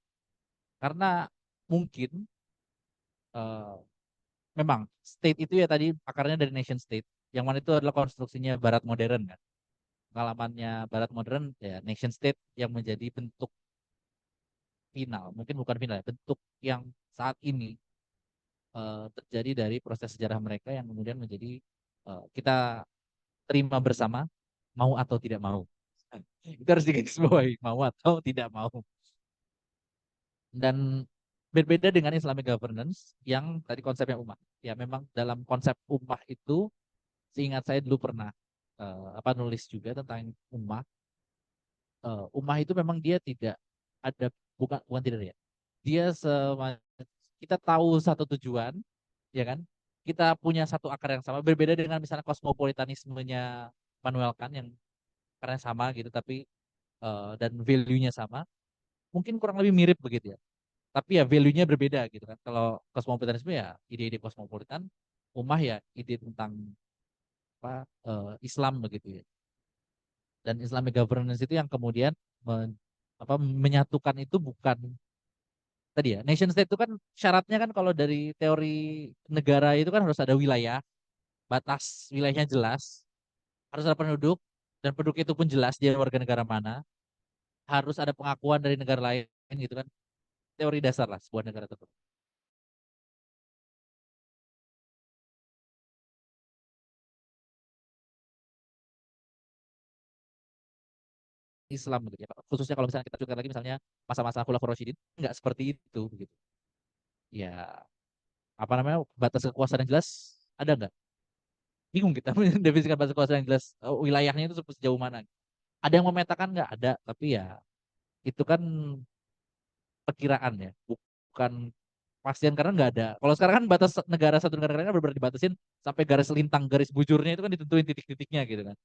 Karena mungkin eh, memang state itu ya tadi akarnya dari nation state, yang mana itu adalah konstruksinya Barat modern kan. Pengalamannya Barat modern ya nation state yang menjadi bentuk final, mungkin bukan final ya, bentuk yang saat ini terjadi dari proses sejarah mereka yang kemudian menjadi kita terima bersama, mau atau tidak mau. Itu harus digarisbawahi, mau atau tidak mau. Dan berbeda dengan Islamic governance yang tadi konsepnya ummah. Ya memang dalam konsep ummah itu, seingat saya dulu pernah nulis juga tentang ummah. Ummah itu memang dia tidak ada, bukan bukan tidak ya. Dia kita tahu satu tujuan, ya kan? Kita punya satu akar yang sama, berbeda dengan misalnya kosmopolitanismenya Immanuel Kant yang akarnya sama gitu, tapi dan value-nya sama, mungkin kurang lebih mirip begitu ya. Tapi ya value-nya berbeda gitu kan. Kalau kosmopolitanisme ya ide-ide kosmopolitan, ummah ya ide tentang Islam begitu ya. Dan Islamic governance itu yang kemudian menyatukan itu bukan tadi ya. Nation state itu kan syaratnya kan kalau dari teori negara itu kan harus ada wilayah, batas wilayahnya jelas, harus ada penduduk, dan penduduk itu pun jelas dia warga negara mana, harus ada pengakuan dari negara lain gitu kan. Teori dasar lah sebuah negara tersebut. Islam gitu ya. Khususnya kalau misalnya kita juga lagi misalnya masa-masa Khulafaur Rasyidin nggak seperti itu begitu. Ya, apa namanya? Batas kekuasaan yang jelas ada nggak? Bingung kita mendefinisikan batas kekuasaan yang jelas, wilayahnya itu sejauh mana. Ada yang memetakan nggak? Ada, tapi ya itu kan perkiraan ya, bukan pastian karena nggak ada. Kalau sekarang kan batas negara satu negara lain kan benar dibatasin sampai garis lintang, garis bujurnya itu kan ditentuin titik-titiknya gitu kan.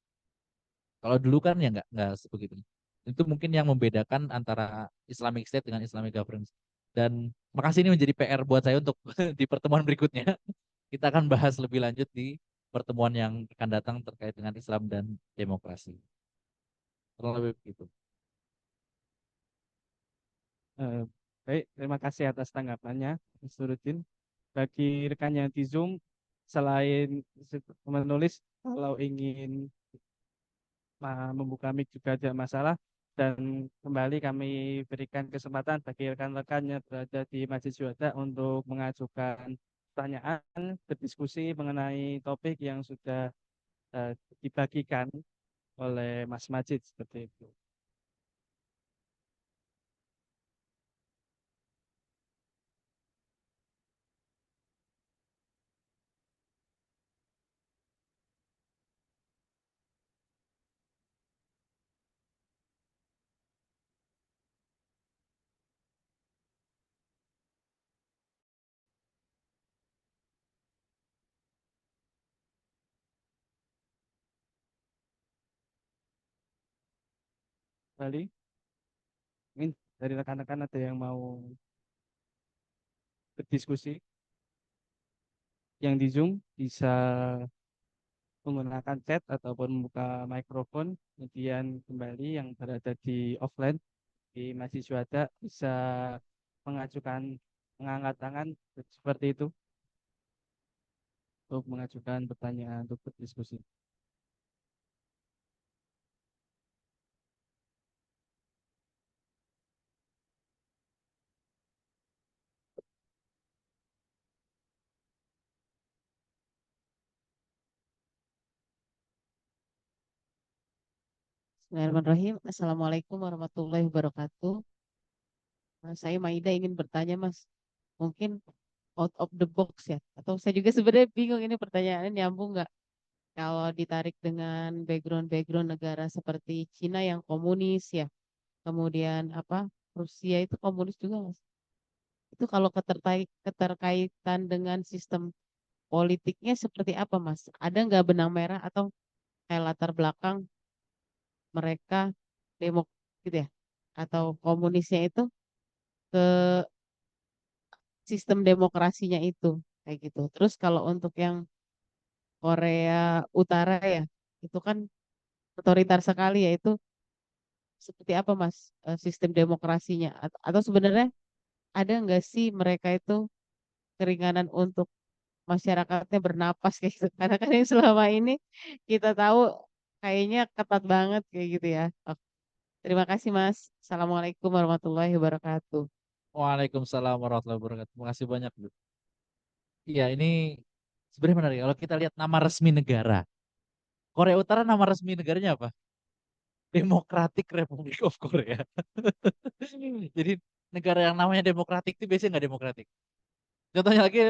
Kalau dulu kan ya nggak sebegitu. Itu mungkin yang membedakan antara Islamic State dengan Islamic Governance. Dan makasih ini menjadi PR buat saya untuk di pertemuan berikutnya. Kita akan bahas lebih lanjut di pertemuan yang akan datang terkait dengan Islam dan demokrasi. Kurang lebih begitu. Eh, Baik, terima kasih atas tanggapannya, Mas Nurudin. Bagi rekan yang di Zoom, selain menulis, kalau ingin membuka mic juga tidak masalah. Dan kembali kami berikan kesempatan bagi rekan-rekan yang berada di Majelis Syuhada untuk mengajukan pertanyaan, berdiskusi mengenai topik yang sudah dibagikan oleh Mas Majid seperti itu. Kembali, mungkin dari rekan-rekan ada yang mau berdiskusi, yang di Zoom bisa menggunakan chat ataupun membuka mikrofon, kemudian kembali yang berada di offline di Masjid Syuhada bisa mengajukan, mengangkat tangan seperti itu untuk mengajukan pertanyaan untuk berdiskusi. Bismillahirrahmanirrahim. Assalamualaikum warahmatullahi wabarakatuh. Saya Maida ingin bertanya, Mas. Mungkin out of the box ya. Atau saya juga sebenarnya bingung ini pertanyaannya nyambung nggak. Kalau ditarik dengan background-background negara seperti Cina yang komunis ya. Kemudian apa? Rusia itu komunis juga, Mas. Itu kalau keterkaitan dengan sistem politiknya seperti apa, Mas? Ada nggak benang merah atau kayak latar belakang mereka demok gitu ya? Atau komunisnya itu ke sistem demokrasinya itu kayak gitu. Terus kalau untuk yang Korea Utara ya, itu kan otoriter sekali ya, itu seperti apa Mas sistem demokrasinya? Atau sebenarnya ada nggak sih mereka itu keringanan untuk masyarakatnya bernapas kayak gitu? Karena kan yang selama ini kita tahu kayaknya ketat banget kayak gitu ya. Oke, terima kasih Mas. Assalamualaikum warahmatullahi wabarakatuh. Waalaikumsalam warahmatullahi wabarakatuh. Terima kasih banyak, Bu. Iya, ini sebenarnya menarik. Kalau kita lihat nama resmi negara, Korea Utara nama resmi negaranya apa? Democratic Republic of Korea. Jadi negara yang namanya demokratik itu biasanya nggak demokratik. Contohnya lagi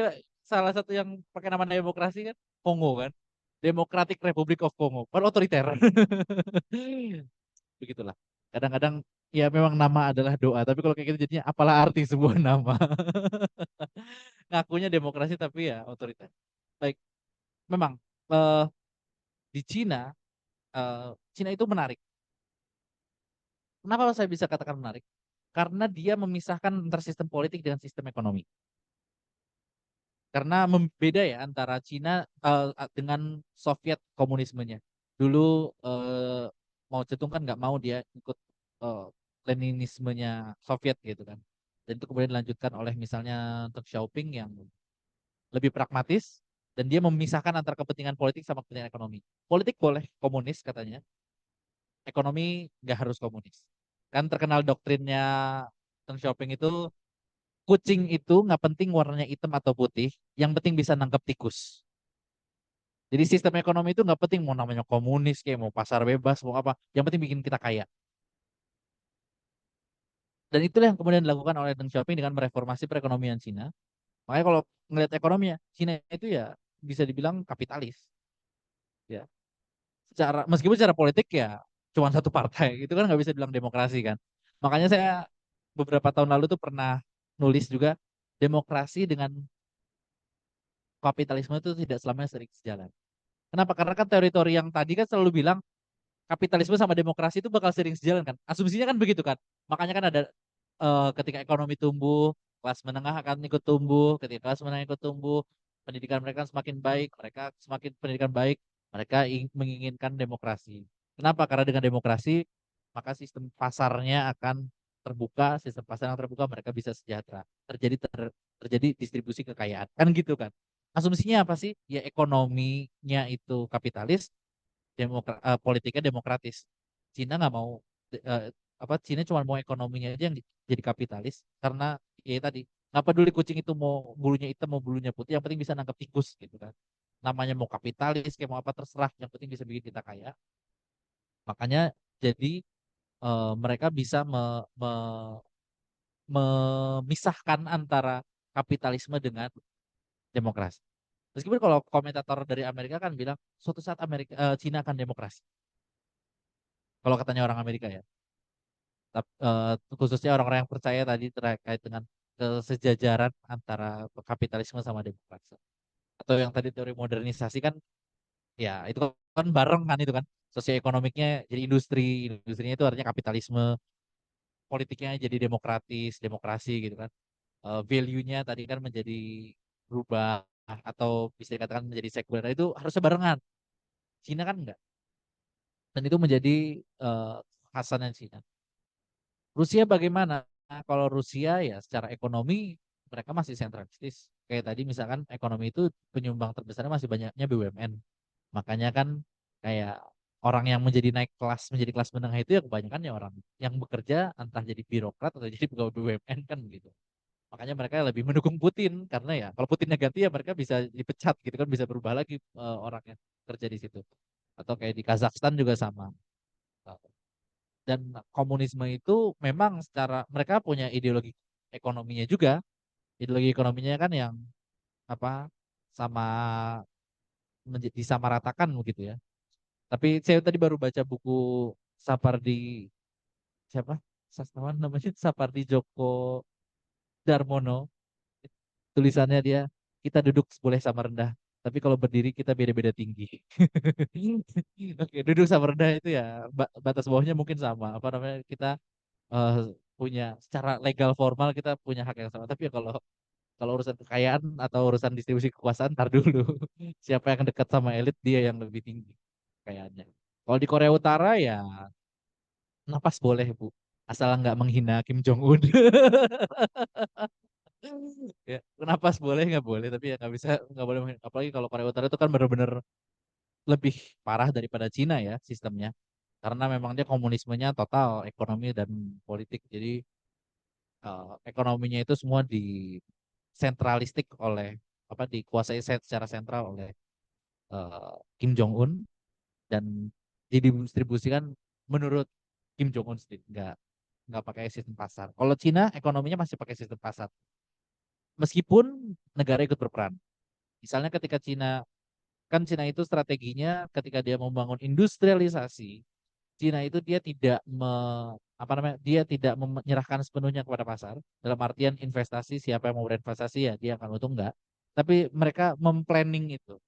salah satu yang pakai nama demokrasi kan Kongo kan. Democratic Republic of Congo. Kan otoriter. Begitulah. Kadang-kadang ya memang nama adalah doa, tapi kalau kayak gitu jadinya apalah arti sebuah nama. Ngakunya demokrasi tapi ya otoriter. Baik, memang eh, di Cina, Cina itu menarik. Kenapa saya bisa katakan menarik? Karena dia memisahkan antara sistem politik dengan sistem ekonomi. Karena beda ya antara Cina dengan Soviet komunismenya. Dulu Mao Zedong kan nggak mau dia ikut eh, Leninismenya Soviet gitu kan. Dan itu kemudian dilanjutkan oleh misalnya Deng Xiaoping yang lebih pragmatis dan dia memisahkan antara kepentingan politik sama kepentingan ekonomi. Politik boleh komunis katanya, ekonomi nggak harus komunis. Kan terkenal doktrinnya Deng Xiaoping itu kucing itu nggak penting warnanya hitam atau putih, yang penting bisa nangkep tikus. Jadi sistem ekonomi itu nggak penting mau namanya komunis, kayak mau pasar bebas, mau apa, yang penting bikin kita kaya. Dan itulah yang kemudian dilakukan oleh Deng Xiaoping dengan mereformasi perekonomian Cina. Makanya kalau ngelihat ekonominya, Cina itu ya bisa dibilang kapitalis. Ya, meskipun secara politik ya cuma satu partai, itu kan nggak bisa bilang demokrasi kan. Makanya saya beberapa tahun lalu tuh pernah nulis juga demokrasi dengan kapitalisme itu tidak selamanya sering sejalan. Kenapa? Karena kan teori-teori yang tadi kan selalu bilang kapitalisme sama demokrasi itu bakal sering sejalan kan. Asumsinya kan begitu kan. Makanya kan ada ketika ekonomi tumbuh, kelas menengah akan ikut tumbuh, ketika kelas menengah ikut tumbuh, pendidikan mereka semakin baik, mereka semakin pendidikan baik, mereka menginginkan demokrasi. Kenapa? Karena dengan demokrasi maka sistem pasarnya akan terbuka, sistem pasar yang terbuka mereka bisa sejahtera. Terjadi distribusi kekayaan. Kan gitu kan. Asumsinya apa sih? Ya ekonominya itu kapitalis, politiknya demokratis. Cina nggak mau Cina cuma mau ekonominya aja yang jadi kapitalis karena ya tadi nggak peduli kucing itu mau bulunya hitam mau bulunya putih, yang penting bisa nangkep tikus gitu kan. Namanya mau kapitalis kayak mau apa terserah, yang penting bisa bikin kita kaya. Makanya jadi mereka bisa memisahkan antara kapitalisme dengan demokrasi. Meskipun kalau komentator dari Amerika kan bilang suatu saat Cina akan demokrasi. Kalau katanya orang Amerika ya. Khususnya orang-orang yang percaya tadi terkait dengan kesejajaran antara kapitalisme sama demokrasi. Atau yang tadi teori modernisasi kan, ya itu kan bareng kan itu kan. Sosioekonomiknya jadi industrinya itu artinya kapitalisme, politiknya jadi demokrasi gitu kan. Value-nya tadi kan menjadi berubah atau bisa dikatakan menjadi sekuler. Nah, itu harusnya barengan. Cina kan enggak. Dan itu menjadi kekhasannya Cina. Rusia bagaimana? Nah, kalau Rusia ya secara ekonomi mereka masih sentralistis. Kayak tadi misalkan ekonomi itu penyumbang terbesarnya masih banyaknya BUMN. Makanya kan kayak orang yang menjadi kelas menengah itu ya kebanyakan ya orang yang bekerja entah jadi birokrat atau jadi pegawai BUMN kan gitu. Makanya mereka lebih mendukung Putin karena ya kalau Putinnya ganti ya mereka bisa dipecat gitu kan, bisa berubah lagi orang yang kerja di situ. Atau kayak di Kazakhstan juga sama. Dan komunisme itu memang secara mereka punya ideologi ekonominya juga. Ideologi ekonominya kan yang apa sama disamaratakan begitu ya. Tapi saya tadi baru baca buku Sapardi siapa? Sastrawan namanya Sapardi Djoko Darmono. Tulisannya dia, kita duduk boleh sama rendah, tapi kalau berdiri kita beda-beda tinggi. Oke, duduk sama rendah itu ya batas bawahnya mungkin sama. Apa namanya kita eh, punya secara legal formal kita punya hak yang sama. Tapi ya kalau kalau urusan kekayaan atau urusan distribusi kekuasaan, ntar dulu. Siapa yang dekat sama elit dia yang lebih tinggi kekayaannya. Kalau di Korea Utara ya napas boleh Bu, asal nggak menghina Kim Jong Un. Ya, napas boleh nggak boleh, tapi ya nggak boleh menghina. Apalagi kalau Korea Utara itu kan benar-benar lebih parah daripada Cina ya sistemnya. Karena memang dia komunismenya total ekonomi dan politik. Jadi ekonominya itu semua di sentralistik oleh dikuasai secara sentral oleh Kim Jong Un dan didistribusikan menurut Kim Jong Un sendiri, nggak pakai sistem pasar. Kalau Cina ekonominya masih pakai sistem pasar, meskipun negara ikut berperan. Misalnya ketika Cina itu strateginya ketika dia membangun industrialisasi, Cina itu dia tidak dia tidak menyerahkan sepenuhnya kepada pasar. Dalam artian investasi, siapa yang mau berinvestasi ya dia akan untung, enggak. Tapi mereka memplanning itu.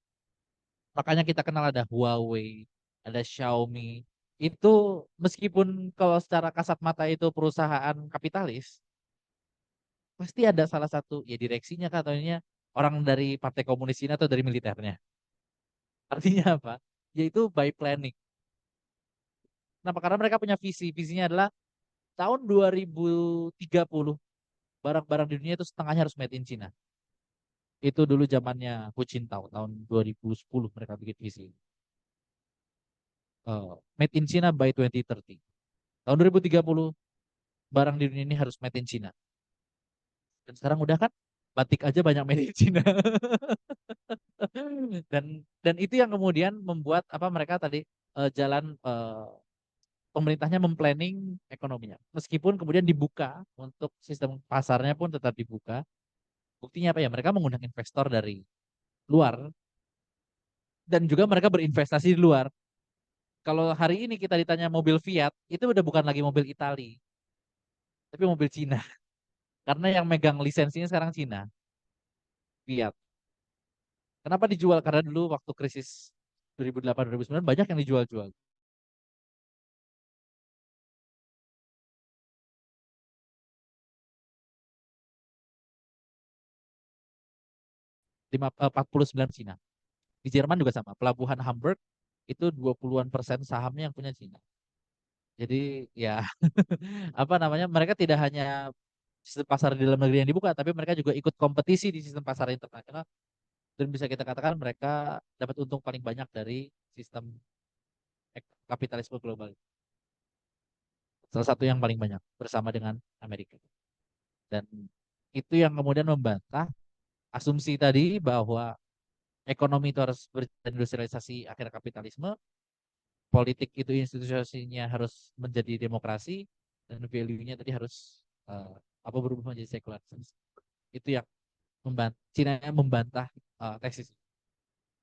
Makanya kita kenal ada Huawei, ada Xiaomi. Itu meskipun kalau secara kasat mata itu perusahaan kapitalis, pasti ada salah satu ya direksinya katanya orang dari Partai Komunis Cina atau dari militernya. Artinya apa? Yaitu by planning. Kenapa? Karena mereka punya visi. Visinya adalah tahun 2030 barang-barang di dunia itu setengahnya harus made in China. Itu dulu zamannya Hu Jintao tahun 2010 mereka bikin visi. Made in China by 2030. Tahun 2030 barang di dunia ini harus made in China. Dan sekarang udah kan batik aja banyak made in China. dan itu yang kemudian membuat mereka tadi jalan pemerintahnya memplanning ekonominya. Meskipun kemudian dibuka untuk sistem pasarnya pun tetap dibuka. Buktinya apa ya? Mereka mengundang investor dari luar dan juga mereka berinvestasi di luar. Kalau hari ini kita ditanya mobil Fiat, itu udah bukan lagi mobil Itali, tapi mobil Cina. Karena yang megang lisensinya sekarang Cina, Fiat. Kenapa dijual? Karena dulu waktu krisis 2008-2009 banyak yang dijual-jual. Lima 49 Cina. Di Jerman juga sama. Pelabuhan Hamburg itu 20-an% sahamnya yang punya Cina. Jadi ya mereka tidak hanya sistem pasar di dalam negeri yang dibuka, tapi mereka juga ikut kompetisi di sistem pasar internasional dan bisa kita katakan mereka dapat untung paling banyak dari sistem kapitalisme global. Salah satu yang paling banyak bersama dengan Amerika. Dan itu yang kemudian membantah asumsi tadi bahwa ekonomi itu harus berindustrialisasi akhir kapitalisme, politik itu institusinya harus menjadi demokrasi, dan value-nya tadi harus berubah menjadi sekularisme. Itu yang Cina membantah tesis.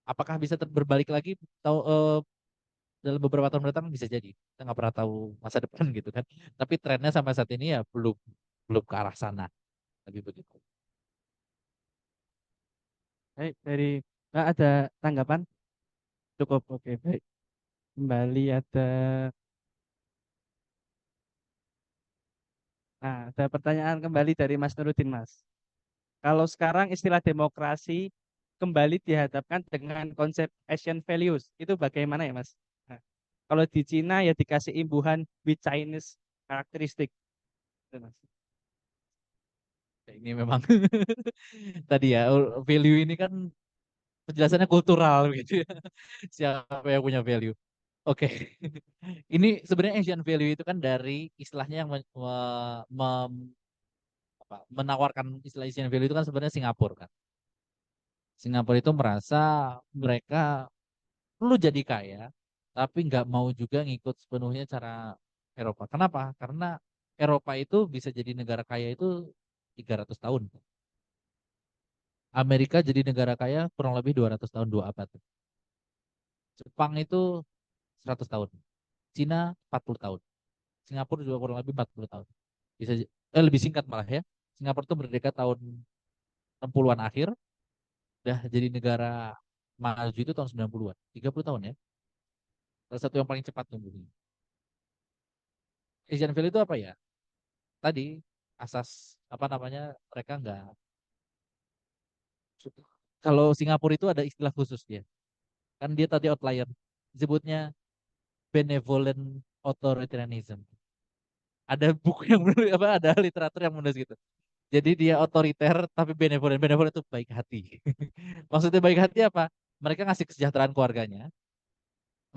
Apakah bisa berbalik lagi dalam beberapa tahun mendatang? Bisa jadi. Kita nggak pernah tahu masa depan gitu kan. Tapi trennya sampai saat ini ya belum belum ke arah sana. Tapi begitu. Baik, dari Mbak ada tanggapan? Cukup, oke, baik. Kembali ada pertanyaan kembali dari Mas Nurudin, Mas. Kalau sekarang istilah demokrasi kembali dihadapkan dengan konsep Asian values, itu bagaimana ya, Mas? Nah, kalau di Cina ya dikasih imbuhan with Chinese karakteristik. Itu, Mas. Ini memang tadi ya value ini kan penjelasannya kultural gitu ya. Siapa yang punya value? Oke. Ini sebenarnya Asian value itu kan dari istilahnya yang menawarkan istilah Asian value itu kan sebenarnya Singapura kan. Singapura itu merasa mereka perlu jadi kaya, tapi nggak mau juga ngikut sepenuhnya cara Eropa. Kenapa? Karena Eropa itu bisa jadi negara kaya itu 300 tahun. Amerika jadi negara kaya kurang lebih 200 tahun, 2 abad. Jepang itu 100 tahun. Cina 40 tahun. Singapura juga kurang lebih 40 tahun. Bisa lebih singkat malah ya. Singapura itu merdeka tahun 60-an akhir, udah jadi negara maju itu tahun 90-an. 30 tahun ya. Salah satu yang paling cepat tumbuhnya. Asian Value itu apa ya? Tadi asas mereka nggak. Kalau Singapura itu ada istilah khusus dia. Kan dia tadi outlier. Disebutnya benevolent authoritarianism. Ada buku yang ada literatur yang menulis gitu. Jadi dia otoriter tapi benevolent. Benevolent itu baik hati. Maksudnya baik hati apa? Mereka ngasih kesejahteraan keluarganya.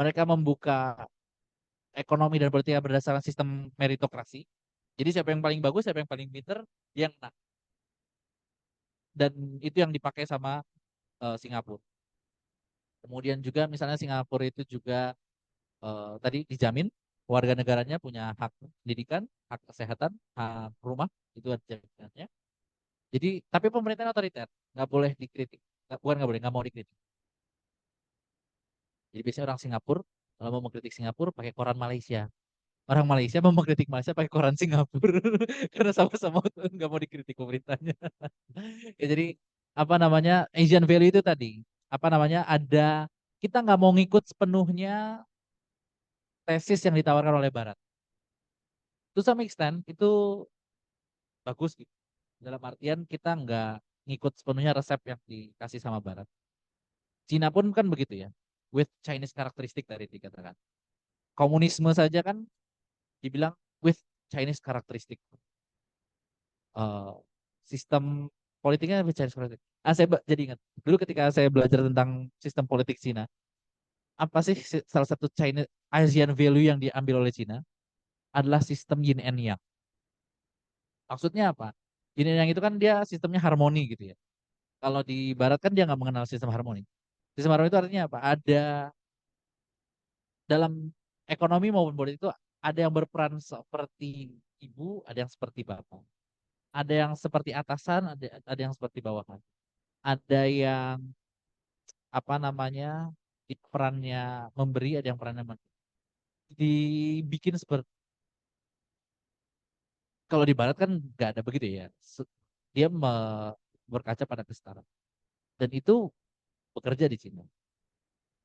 Mereka membuka ekonomi dan politik berdasarkan sistem meritokrasi. Jadi siapa yang paling bagus, siapa yang paling pinter, dia yang menang. Dan itu yang dipakai sama Singapura. Kemudian juga misalnya Singapura itu juga tadi dijamin warga negaranya punya hak pendidikan, hak kesehatan, hak rumah, itu ada jaminannya. Jadi tapi pemerintahnya otoriter, nggak boleh dikritik, bukan nggak boleh, nggak mau dikritik. Jadi biasanya orang Singapura kalau mau mengkritik Singapura pakai koran Malaysia. Orang Malaysia mau mengkritik Malaysia pakai koran Singapura karena sama-sama nggak mau dikritik pemerintahnya. Ya, jadi apa namanya Asian value itu tadi apa namanya ada kita nggak mau ngikut sepenuhnya tesis yang ditawarkan oleh Barat. To some extent itu bagus gitu. Dalam artian kita nggak ngikut sepenuhnya resep yang dikasih sama Barat. Cina pun kan begitu ya. With Chinese karakteristik tadi dikatakan. Komunisme saja kan dibilang with Chinese karakteristik. Eh, sistem politiknya with Chinese karakteristik. Jadi ingat dulu ketika saya belajar tentang sistem politik Cina, apa sih salah satu China Asian value yang diambil oleh Cina adalah sistem yin and yang. Maksudnya apa? Yin and yang itu kan dia sistemnya harmoni gitu ya. Kalau di Barat kan dia nggak mengenal sistem harmoni. Sistem harmoni itu artinya apa? Ada dalam ekonomi maupun politik itu ada yang berperan seperti ibu, ada yang seperti bapak. Ada yang seperti atasan, ada yang seperti bawahan. Ada yang apa namanya di perannya memberi, ada yang perannya dibikin seperti kalau di Barat kan nggak ada begitu ya. Dia berkaca pada kesetaraan dan itu bekerja di Cina.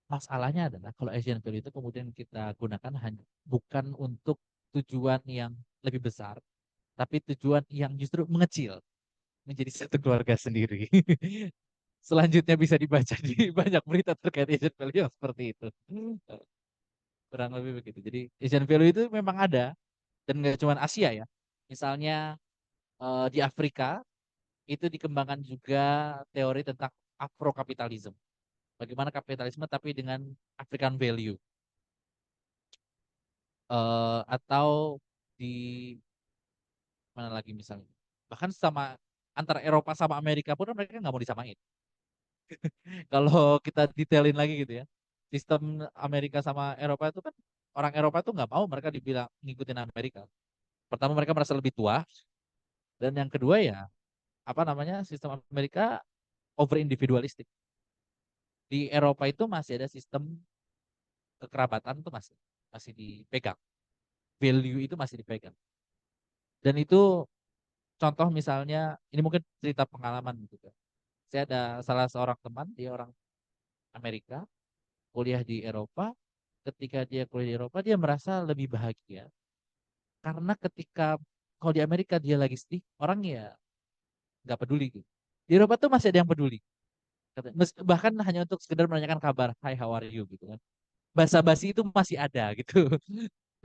Masalahnya adalah kalau Asian value itu kemudian kita gunakan hanya bukan untuk tujuan yang lebih besar, tapi tujuan yang justru mengecil menjadi satu keluarga sendiri. Selanjutnya bisa dibaca di banyak berita terkait Asian value yang seperti itu. Kurang lebih begitu. Jadi Asian value itu memang ada dan nggak cuma Asia ya. Misalnya di Afrika itu dikembangkan juga teori tentang Afro-kapitalisme. Bagaimana kapitalisme tapi dengan African value. Atau di mana lagi misalnya. Bahkan sama antara Eropa sama Amerika pun mereka nggak mau disamain. Kalau kita detailin lagi gitu ya. Sistem Amerika sama Eropa itu kan orang Eropa itu nggak mau mereka dibilang ngikutin Amerika. Pertama mereka merasa lebih tua dan yang kedua ya apa namanya sistem Amerika over individualistik. Di Eropa itu masih ada sistem kekerabatan itu masih masih dipegang. Value itu masih dipegang. Dan itu contoh misalnya ini mungkin cerita pengalaman gitu. Saya ada salah seorang teman dia orang Amerika kuliah di Eropa. Ketika dia kuliah di Eropa dia merasa lebih bahagia karena ketika kalau di Amerika dia lagi sedih orang ya nggak peduli gitu. Di Eropa tuh masih ada yang peduli. Bahkan hanya untuk sekedar menanyakan kabar, Hi, how are you gitu kan. Basa-basi itu masih ada gitu.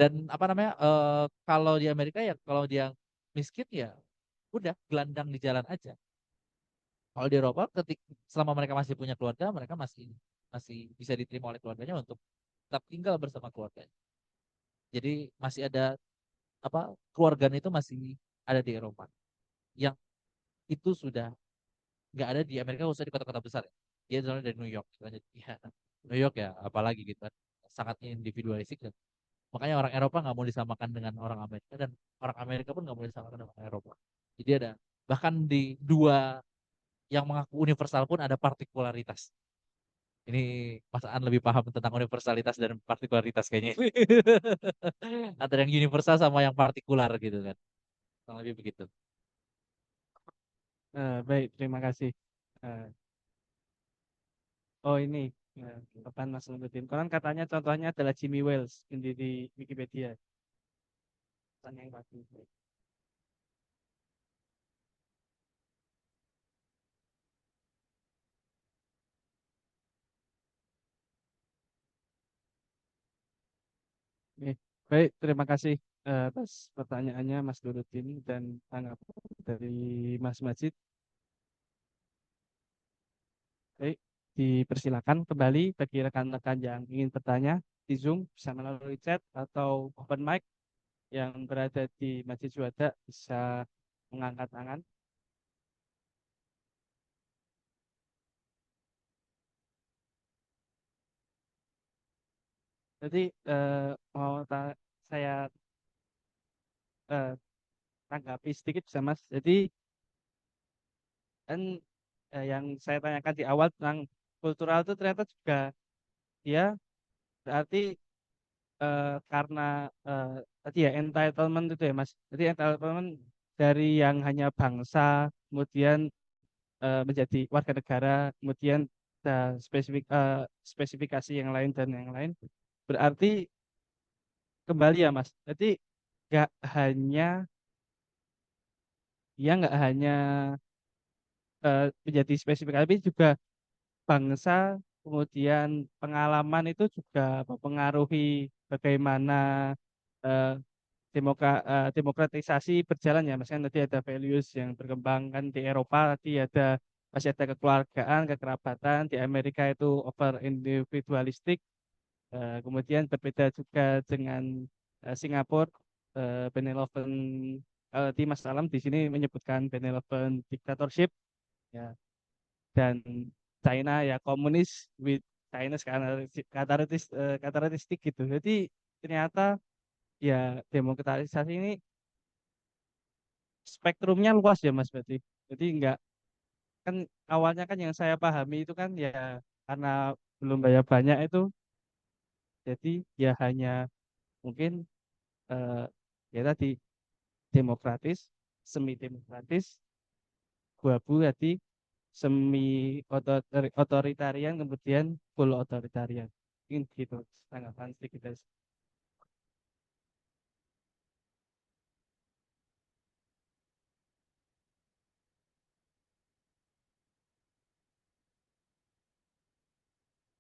Dan apa namanya kalau di Amerika ya kalau dia miskin ya udah gelandang di jalan aja. Kalau di Eropa selama mereka masih punya keluarga mereka masih masih bisa diterima oleh keluarganya untuk tetap tinggal bersama keluarganya. Jadi masih ada apa keluarga itu masih ada di Eropa. Yang itu sudah nggak ada di Amerika khususnya di kota-kota besar ya. Dia soalnya dari New York. Ya, New York ya apalagi gitu kan. Sangat individualistik dan makanya orang Eropa nggak mau disamakan dengan orang Amerika dan orang Amerika pun nggak mau disamakan dengan orang Eropa. Jadi ada bahkan di dua yang mengaku universal pun ada partikularitas. Ini Mas An lebih paham tentang universalitas dan partikularitas kayaknya. Antara yang universal sama yang partikular gitu kan. Kurang lebih begitu. Baik, terima kasih. Eh, oh ini, kapan Mas Nuruddin? Konon katanya contohnya adalah Jimmy Wales di Wikipedia. Tanya yang pasti. Oke, baik, terima kasih atas pertanyaannya Mas Nuruddin dan tanggapan dari Mas Majid. Baik, dipersilakan kembali bagi rekan-rekan yang ingin bertanya di Zoom bisa melalui chat atau open mic. yang berada di Masjid Syuhada bisa mengangkat tangan. Jadi mau saya eh, tanggapi sedikit bisa Mas. Jadi kan yang saya tanyakan di awal tentang kultural itu ternyata juga dia berarti karena eh, tadi ya entitlement itu ya Mas. Jadi entitlement dari yang hanya bangsa, kemudian menjadi warga negara, kemudian ada spesifikasi yang lain dan yang lain. Berarti kembali ya Mas. Jadi nggak hanya nggak hanya menjadi spesifik, tapi juga bangsa, kemudian pengalaman itu juga mempengaruhi bagaimana eh, demokratisasi berjalan ya Mas kan tadi ada values yang berkembang kan di Eropa tadi ada masih ada kekeluargaan, kekerabatan di Amerika itu over individualistik. Kemudian berbeda juga dengan Singapura, benevolent di Mas Alam di sini menyebutkan benevolent dictatorship ya, dan China ya komunis with Chinese karakteristik gitu. Jadi ternyata ya demokratisasi ini spektrumnya luas ya Mas berarti. Jadi enggak kan awalnya kan yang saya pahami itu kan ya karena belum banyak banyak itu jadi ya hanya mungkin eh, ya tadi demokratis, semi demokratis, bu tadi semi otoritarian kemudian full otoritarian. Mungkin gitu tanggapan sedikit guys.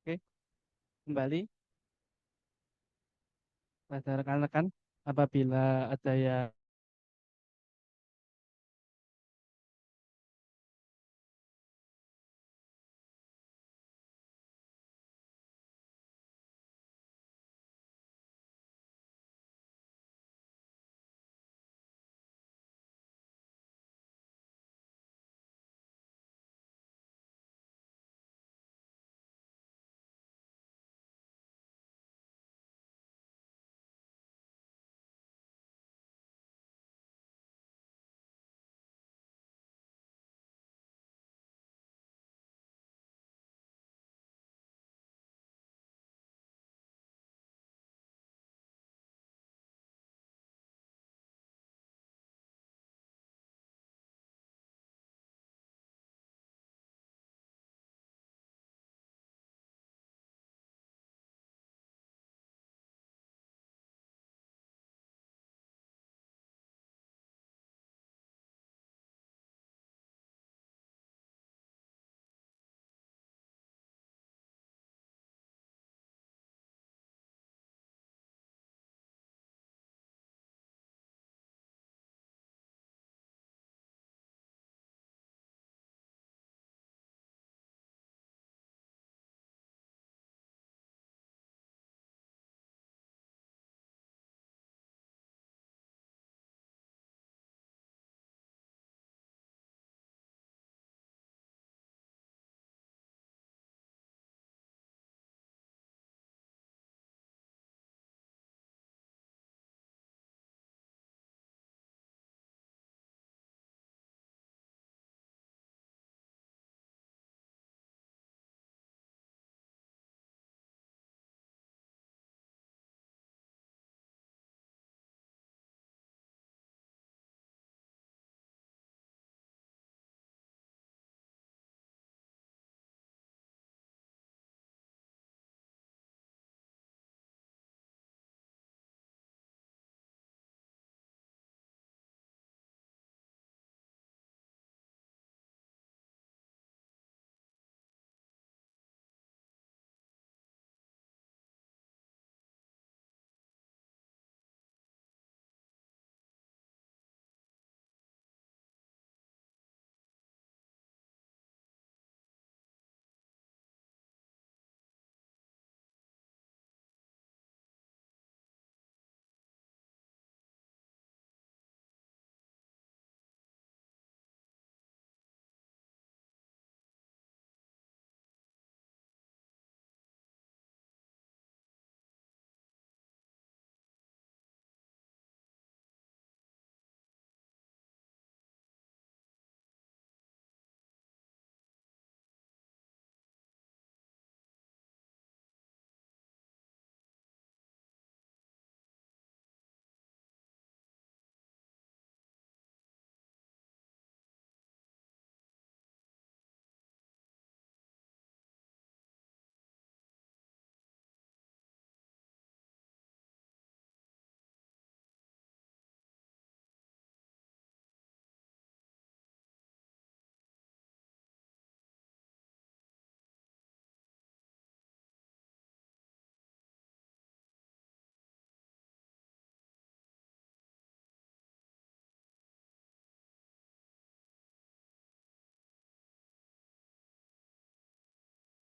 Oke, kembali pada rekan-rekan apabila ada yang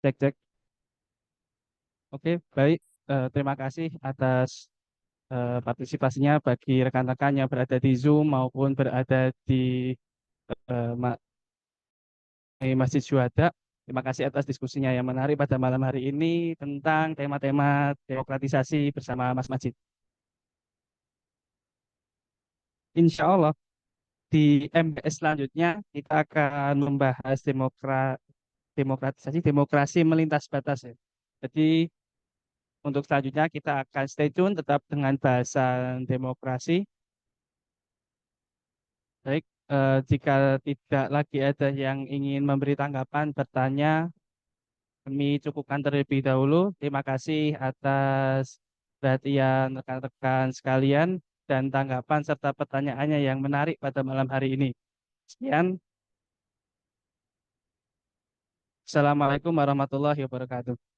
Cek, cek. Oke, baik. Terima kasih atas partisipasinya bagi rekan-rekan yang berada di Zoom maupun berada di eh, Ma- di Masjid Syuhada. Terima kasih atas diskusinya yang menarik pada malam hari ini tentang tema-tema demokratisasi bersama Mas Majid. Insya Allah di MBS selanjutnya kita akan membahas demokratisasi demokrasi melintas batas ya. Jadi untuk selanjutnya kita akan stay tune tetap dengan bahasan demokrasi. Baik, jika tidak lagi ada yang ingin memberi tanggapan, bertanya, kami cukupkan terlebih dahulu. Terima kasih atas perhatian rekan-rekan sekalian dan tanggapan serta pertanyaannya yang menarik pada malam hari ini. Sekian, Assalamualaikum warahmatullahi wabarakatuh.